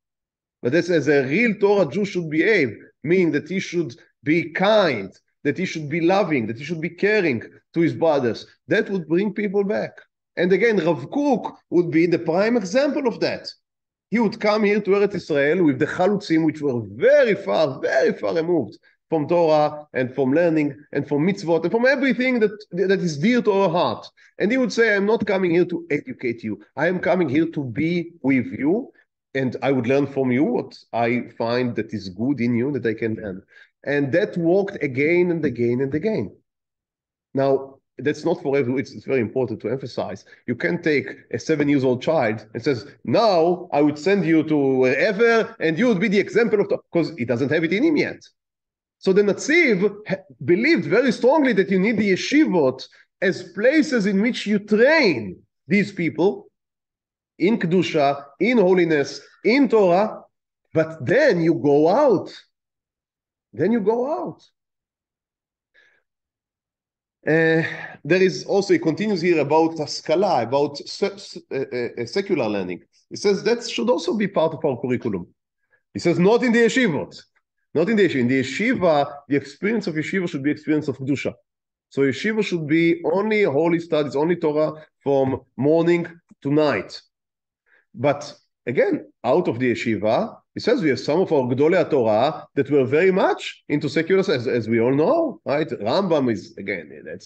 but that's as a real Torah Jew should behave, meaning that he should be kind, that he should be loving, that he should be caring to his brothers. That would bring people back. And again, Rav Kook would be the prime example of that. He would come here to Eretz Israel with the Chalutzim, which were very far removed from Torah and from learning and from mitzvot and from everything that is dear to our heart. And he would say, I'm not coming here to educate you. I am coming here to be with you, and I would learn from you what I find that is good in you that I can learn. And that worked again and again and again. Now, that's not for everyone. It's very important to emphasize. You can't take a 7-year-old child and says, now I would send you to wherever and you would be the example of, because he doesn't have it in him yet. So the Natziv believed very strongly that you need the yeshivot as places in which you train these people in Kedusha, in holiness, in Torah, but then you go out. Then you go out. There is also, he continues here about Haskala, about secular learning. He says that should also be part of our curriculum. He says not in the yeshivot. Not in the yeshiva. In the yeshiva, the experience of yeshiva should be experience of Kedusha. So yeshiva should be only holy studies, only Torah from morning to night. But again, out of the yeshiva, he says we have some of our Gedolei Torah that were very much into secular, as we all know, right? Rambam is, again, that's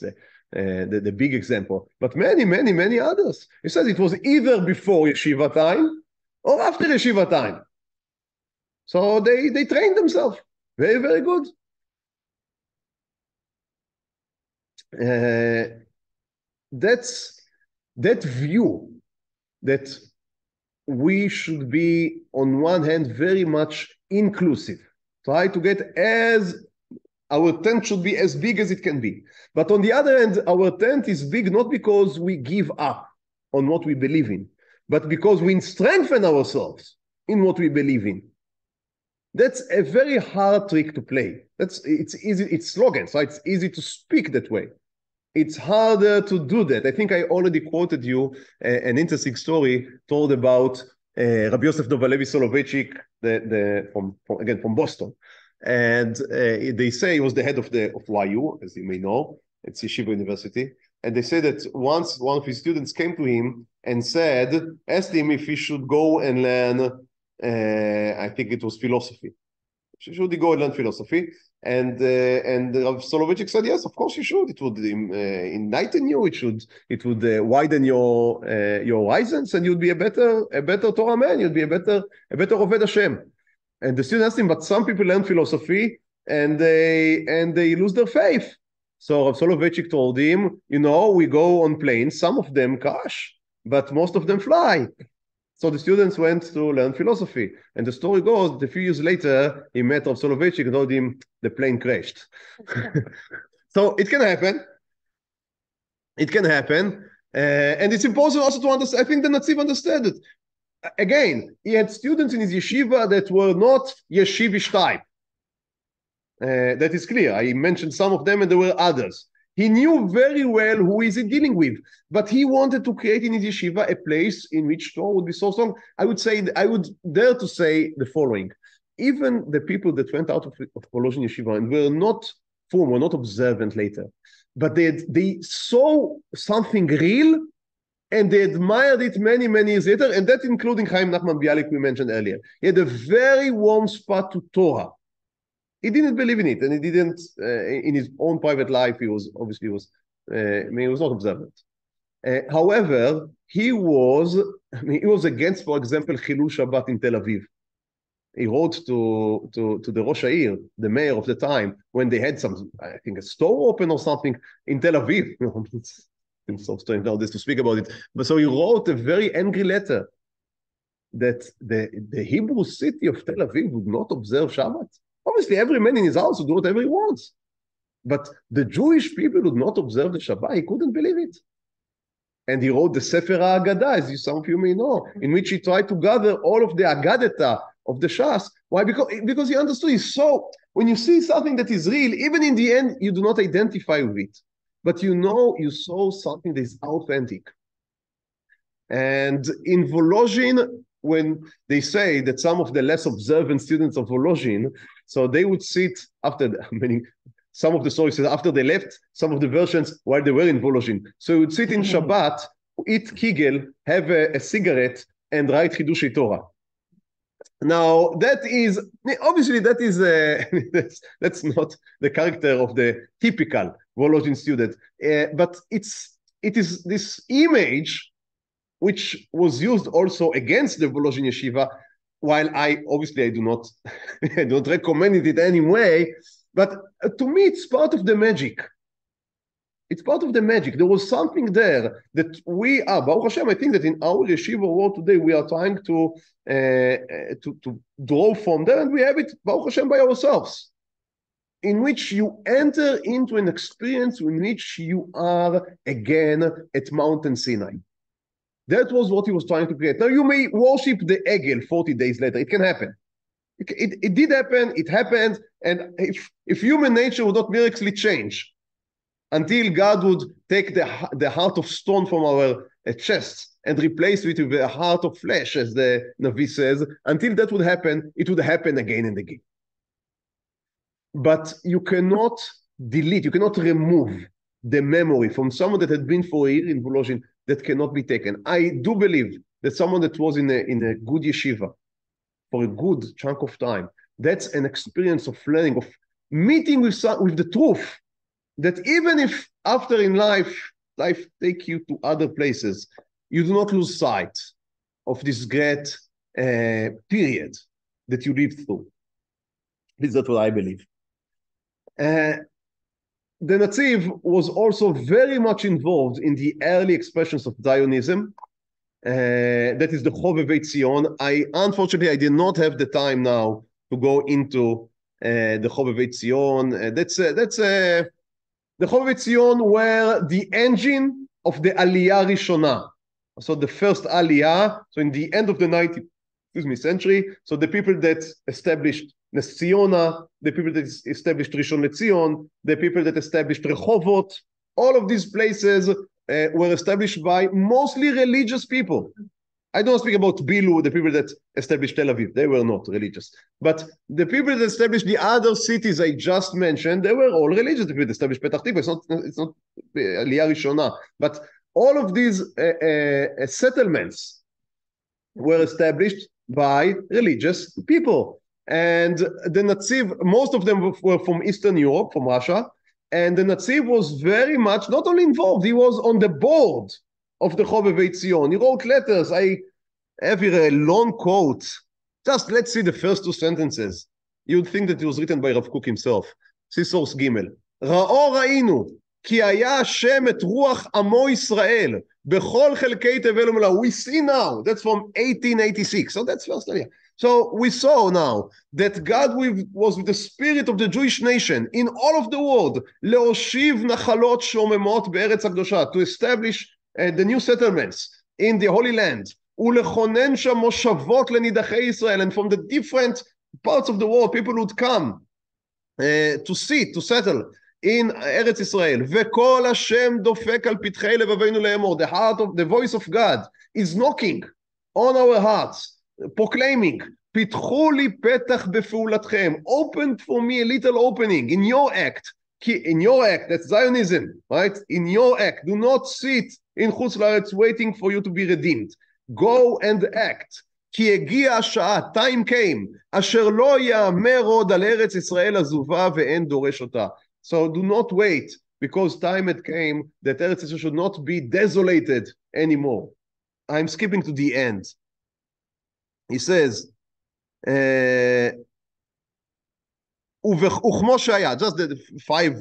the big example. But many others. He says it was either before yeshiva time or after yeshiva time. So they trained themselves. Very, very good. That's that view that we should be, on one hand, very much inclusive. Try to get our tent should be as big as it can be. But on the other hand, our tent is big not because we give up on what we believe in, but because we strengthen ourselves in what we believe in. That's a very hard trick to play. It's easy, it's slogan, so it's easy to speak that way. It's harder to do that. I think I already quoted you an interesting story told about Rabbi Yosef Dovalevi Soloveitchik, from Boston. And they say he was the head of YU, as you may know, at Yeshiva University. And they say that once one of his students came to him and asked him if he should go and learn, I think it was philosophy. Should he go and learn philosophy? And Rav Soloveitchik said, yes, of course you should. It would enlighten you. It would widen your horizons, and you'd be a better Torah man. You'd be a better Oved Hashem. And the student asked him, but some people learn philosophy and they lose their faith. So Rav Soloveitchik told him, we go on planes. Some of them crash, but most of them fly. So the students went to learn philosophy. And the story goes that a few years later, he met Rav Soloveitchik and told him the plane crashed. So it can happen. It can happen. And it's important also to understand. I think the Natziv understood it. Again, he had students in his yeshiva that were not yeshivish type. That is clear. I mentioned some of them and there were others. He knew very well who is he dealing with, but he wanted to create in his yeshiva a place in which Torah would be so strong. I would dare to say the following. Even the people that went out of Volozhin yeshiva and were not observant later, but they saw something real and they admired it many, many years later, and that including Chaim Nachman Bialik we mentioned earlier. He had a very warm spot to Torah. He didn't believe in it, and he didn't, in his own private life, he was not observant. However, he was against, for example, Chilul Shabbat in Tel Aviv. He wrote to the Rosh Ha'ir, the mayor of the time, when they had I think a store open or something in Tel Aviv. It's so strange nowadays to speak about it. But so he wrote a very angry letter that the Hebrew city of Tel Aviv would not observe Shabbat. Obviously, every man in his house would do whatever he wants. But the Jewish people would not observe the Shabbat. He couldn't believe it. And he wrote the Sefer HaAgada, as some of you may know, in which he tried to gather all of the Agadeta of the Shas. Why? Because he understood. So when you see something that is real, even in the end, you do not identify with it. But you saw something that is authentic. And in Volozhin, when they say that some of the less observant students of Volozhin, so they would sit some of the stories says after they left, some of the versions while they were in Volozhin. So you would sit in Shabbat, eat kigel, have a cigarette, and write Chidushei Torah. Now that is that's not the character of the typical Volozhin student, but it is this image which was used also against the Volozhin yeshiva. While I do not recommend it in any way, but to me it's part of the magic. It's part of the magic. There was something there that we are, Baruch Hashem, I think that in our yeshiva world today, we are trying to draw from there, and we have it, Baruch Hashem, by ourselves, in which you enter into an experience in which you are again at Mountain Sinai. That was what he was trying to create. Now, you may worship the Egel 40 days later. It can happen. It did happen. It happened. And if human nature would not miraculously change until God would take the heart of stone from our chest and replace it with a heart of flesh, as the Navi says, until that would happen, it would happen again and again. But you cannot delete, you cannot remove the memory from someone that had been for a year in Volozhin. That cannot be taken. I do believe that someone that was in a good yeshiva for a good chunk of time, that's an experience of learning, of meeting with the truth, that even if after in life take you to other places, you do not lose sight of this great period that you lived through. This is what I believe. The Natziv was also very much involved in the early expressions of Zionism. That is the Chovevei Tzion. Unfortunately, I did not have the time now to go into the Chovevei Tzion. The Chovevei Tzion were the engine of the Aliyah Rishona. So the first Aliyah, so in the end of the 19th century, so the people that established Nes Ziona, the people that established Rishon LeZion, the people that established Rehovot, all of these places were established by mostly religious people. I don't speak about Bilu, the people that established Tel Aviv. They were not religious. But the people that established the other cities I just mentioned, they were all religious. The people that established Petach Tikva, it's not Aliyah Rishona. But all of these settlements were established by religious people. And the Natziv, most of them were from Eastern Europe, from Russia. And the Natziv was very much not only involved, he was on the board of the Chobevei Tzion. He wrote letters. I have here a long quote. Just let's see the first two sentences. You'd think that it was written by Rav Kook himself. See source Gimel. ראו ראינו, כי היה השם את רוח עמו ישראל, בכל חלקי תבל ומלואו. We see now, that's from 1886. So that's first idea. So we saw now that God was with the spirit of the Jewish nation in all of the world, להושיב נחלות שוממות בארץ הקדושה, to establish the new settlements in the Holy Land, ולכונן שם מושבות לנידחי ישראל, and from the different parts of the world, people would come to settle in Eretz Israel. וכל השם דופק על פתחי לבבינו לאמור. The voice of God is knocking on our hearts, proclaiming, פיתחו לי פתח בפעולתכם. Open for me a little opening in your act. In your act, that's Zionism, right? In your act, do not sit in חוץ לארץ waiting for you to be redeemed. Go and act. כי הגיע השעה, time came, אשר לא יאמר עוד על ארץ ישראל עזובה ואין דורש אותה. So do not wait, because time had came that Eretz Israel should not be desolated anymore. I'm skipping to the end. He says, וכמו שהיה, just the 5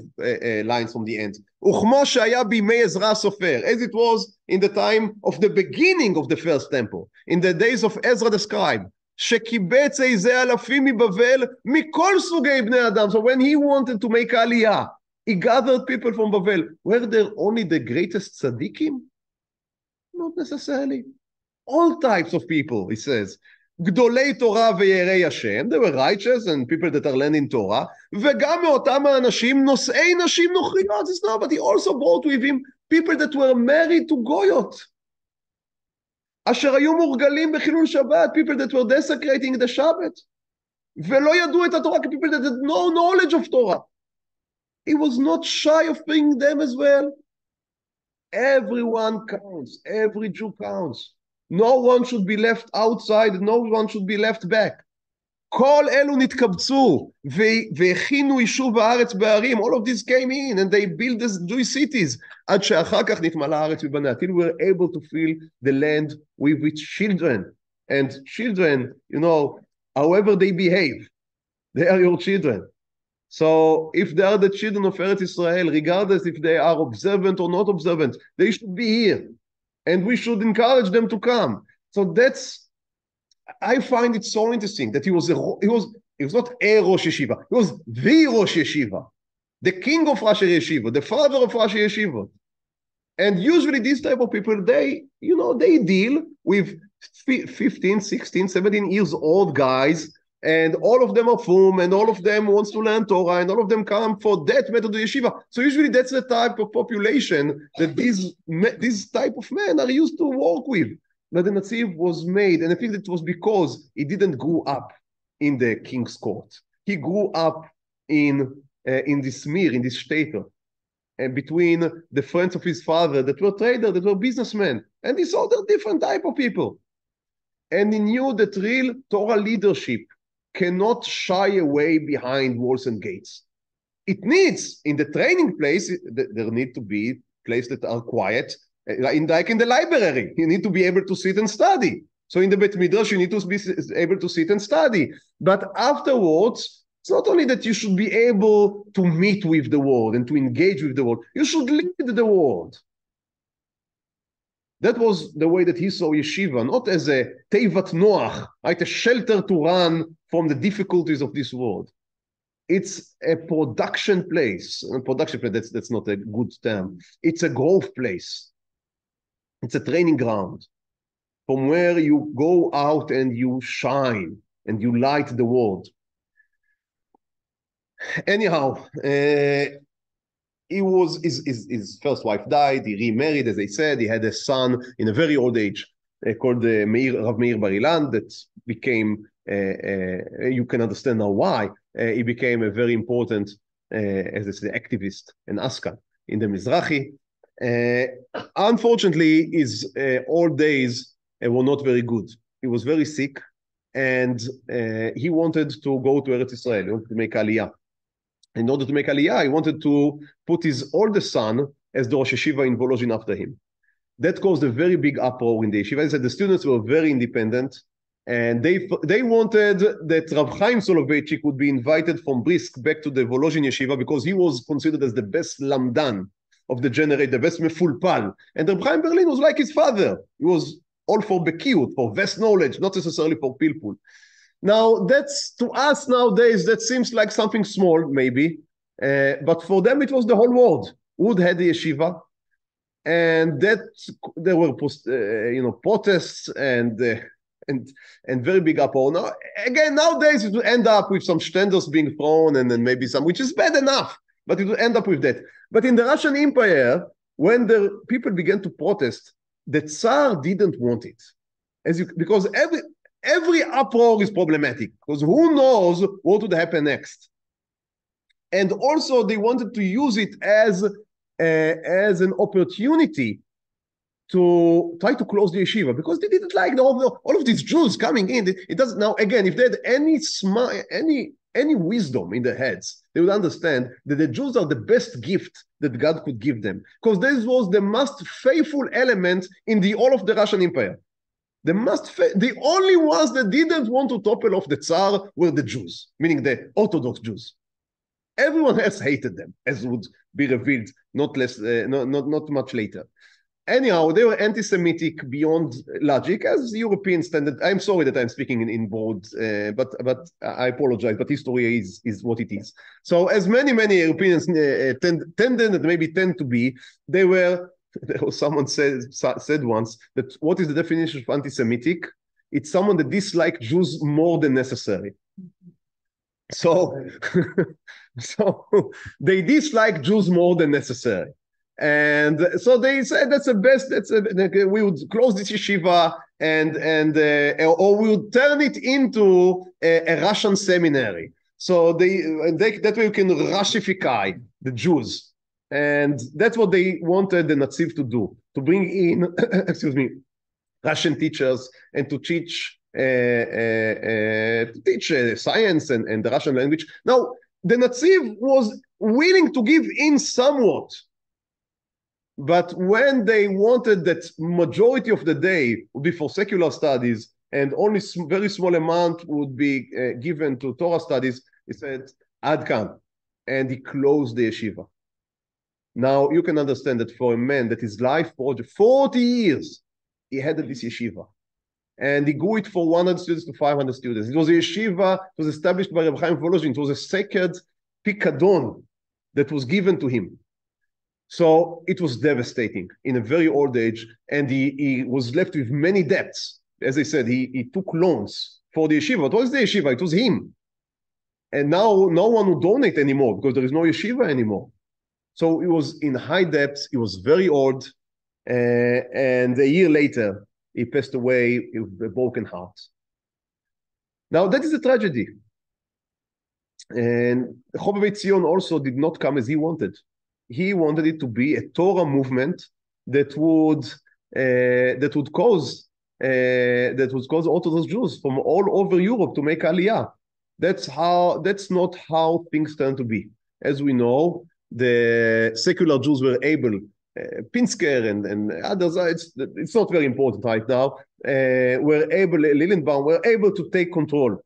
lines from the end. וכמו שהיה בימי עזרא הסופר, as it was in the time of the beginning of the first temple, in the days of Ezra the scribe, שקיבץ איזה אלפים מבבל מכל סוגי בני אדם. So when he wanted to make aliyah, he gathered people from Bavel. Were there only the greatest tzadikim? Not necessarily. All types of people, he says. גדולי תורה ויראי השם, they were righteous and people that are learning Torah, וגם מאותם האנשים נושאי נשים נוכריות. It's not, but he also brought with him people that were married to goyot, אשר היו מורגלים בחילול שבת, people that were desecrating the Shabbat, ולא ידעו את התורה, people that had no knowledge of Torah. He was not shy of bringing them as well. Everyone counts, every Jew counts. No one should be left outside, no one should be left back. כל אלו נתקבצו והכינו יישוב בארץ בערים. All of this came in and they built these Jewish cities. עד שאחר כך נתמלא הארץ בבניה. Till we were able to fill the land with its children. And children, you know, however they behave, they are your children. So if they are the children of Eretz Israel, regardless if they are observant or not observant, they should be here. And we should encourage them to come. So that's, I find it so interesting that he was not a Rosh Yeshiva, he was the Rosh Yeshiva, the king of Rosh Yeshiva, the father of Rosh Yeshiva. And usually these type of people, they deal with 15, 16, 17 years old guys, and all of them are frum, and all of them wants to learn Torah, and all of them come for that method of yeshiva. So usually that's the type of population that these type of men are used to work with. But the Natziv was made, and I think that was because he didn't grow up in the king's court. He grew up in this mir, in this shtetl, and between the friends of his father that were traders, that were businessmen, and he saw the different type of people. And he knew that real Torah leadership cannot shy away behind walls and gates. It needs, in the training place, there need to be places that are quiet, like in the library. You need to be able to sit and study. So in the Bet Midrash, you need to be able to sit and study. But afterwards, it's not only that you should be able to meet with the world and to engage with the world, you should lead the world. That was the way that he saw yeshiva, not as a teivat noach, like a shelter to run from the difficulties of this world. It's a production place. Production place, that's not a good term. It's a growth place. It's a training ground from where you go out and you shine and you light the world. Anyhow, his first wife died. He remarried, as I said. He had a son in a very old age called Rav Meir Bar Ilan that became, you can understand now why, he became a very important, as I say, activist and askan in the Mizrahi. Unfortunately, his old days were not very good. He was very sick, and he wanted to go to Eretz Israel, he wanted to make Aliyah. In order to make Aliyah, he wanted to put his oldest son as the Rosh Yeshiva in Volozhin after him. That caused a very big uproar in the yeshiva. He said the students were very independent, and they wanted that Rav Chaim Soloveitchik would be invited from Brisk back to the Volozhin yeshiva because he was considered as the best lamdan of the generation, the best mefulpal. And Rav Chaim Berlin was like his father. He was all for bekiut, for vast knowledge, not necessarily for pilpul. Now, that's, to us nowadays, that seems like something small, maybe, but for them it was the whole world. Wood had the yeshiva, and that there were protests and very big uproar. Now, again, nowadays it will end up with some standards being thrown and then maybe some, which is bad enough, but it will end up with that. But in the Russian Empire, when the people began to protest, the Tsar didn't want it, because every uproar is problematic, because who knows what would happen next. And also they wanted to use it as an opportunity to try to close the yeshiva, because they didn't like all of these Jews coming in. It doesn't. Now again, if they had any wisdom in their heads, they would understand that the Jews are the best gift that God could give them, because this was the most faithful element in all of the Russian Empire. The only ones that didn't want to topple off the Tsar were the Jews, meaning the Orthodox Jews. Everyone else hated them, as would be revealed not much later. Anyhow, they were anti-Semitic beyond logic, as European standard. I'm sorry that I'm speaking in broad, but I apologize. But history is what it is. So, as many Europeans tended to be, they were. Someone said once that what is the definition of anti-Semitic? It's someone that dislikes Jews more than necessary. So they dislike Jews more than necessary. And so they said that's the best, we would close this yeshiva or we would turn it into a Russian seminary. So that way you can Russify the Jews. And that's what they wanted the Natziv to do, to bring in, Russian teachers and to teach science and the Russian language. Now, the Natziv was willing to give in somewhat, but when they wanted that majority of the day would be for secular studies and only very small amount would be given to Torah studies, he said, Ad kan, and he closed the yeshiva. Now, you can understand that for a man that his life project, 40 years, he had this yeshiva. And he grew it for 100 students to 500 students. It was a yeshiva, it was established by Rav Chaim Volozhin. It was a sacred pikadon that was given to him. So it was devastating in a very old age, and he was left with many debts. As I said, he took loans for the yeshiva. What was the yeshiva? It was him. And now no one would donate anymore because there is no yeshiva anymore. So he was in high debts, he was very old, and a year later, he passed away with a broken heart. Now, that is a tragedy. And Chobevei Tzion also did not come as he wanted. He wanted it to be a Torah movement that would cause Orthodox Jews from all over Europe to make Aliyah. That's not how things turned to be. As we know, the secular Jews were able, Pinsker and others, it's not very important right now, Lilienbaum were able to take control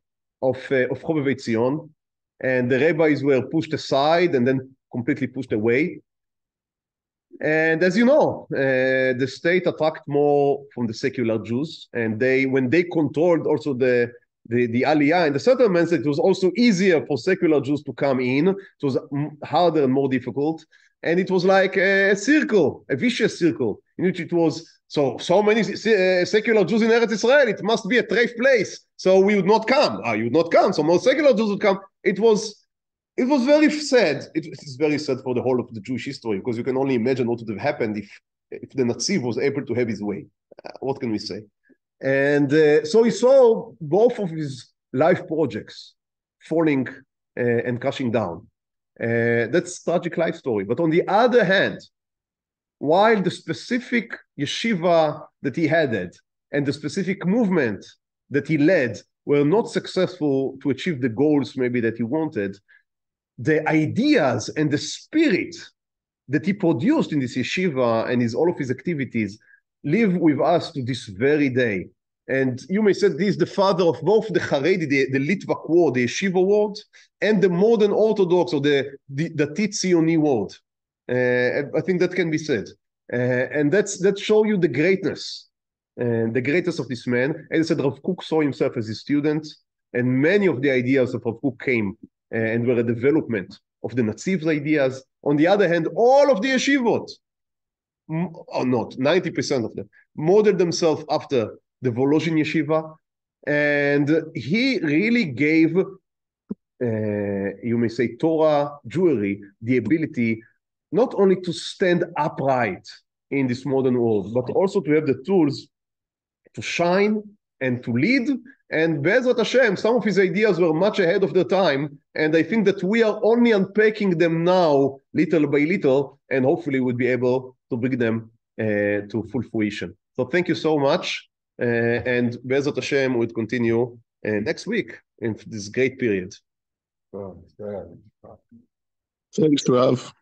of Chobevei Tzion, and the rabbis were pushed aside and then completely pushed away. And as you know, the state attacked more from the secular Jews, and when they controlled also the Aliyah and the settlements, it was also easier for secular Jews to come in. It was harder and more difficult. and it was like a circle, a vicious circle, in which it was so many secular Jews in Eretz Israel, it must be a treif place, so we would not come. You would not come, so more secular Jews would come. It was very sad. It is very sad for the whole of the Jewish history, because you can only imagine what would have happened if the Natziv was able to have his way. What can we say? And so he saw both of his life projects falling and crashing down. That's a tragic life story. But on the other hand, while the specific yeshiva that he headed and the specific movement that he led were not successful to achieve the goals maybe that he wanted, the ideas and the spirit that he produced in this yeshiva and all of his activities live with us to this very day. And you may say this is the father of both the Haredi, the Litvak word, the yeshiva word, and the modern Orthodox or the Tzionist word. I think that can be said. And that shows you the greatness of this man. As I said, Rav Kook saw himself as a student, and many of the ideas of Rav Kook came and were a development of the Natziv's ideas. On the other hand, all of the yeshivot, or not, 90% of them, modeled themselves after the Volozhin yeshiva, and he really gave, you may say, Torah Jewry the ability not only to stand upright in this modern world, but also to have the tools to shine and to lead. And Be'ezrat Hashem, some of his ideas were much ahead of their time, and I think that we are only unpacking them now, little by little, and hopefully we'll be able to bring them to full fruition. So thank you so much, and Be'ezrat Hashem will continue next week in this great period. Thanks, Rav.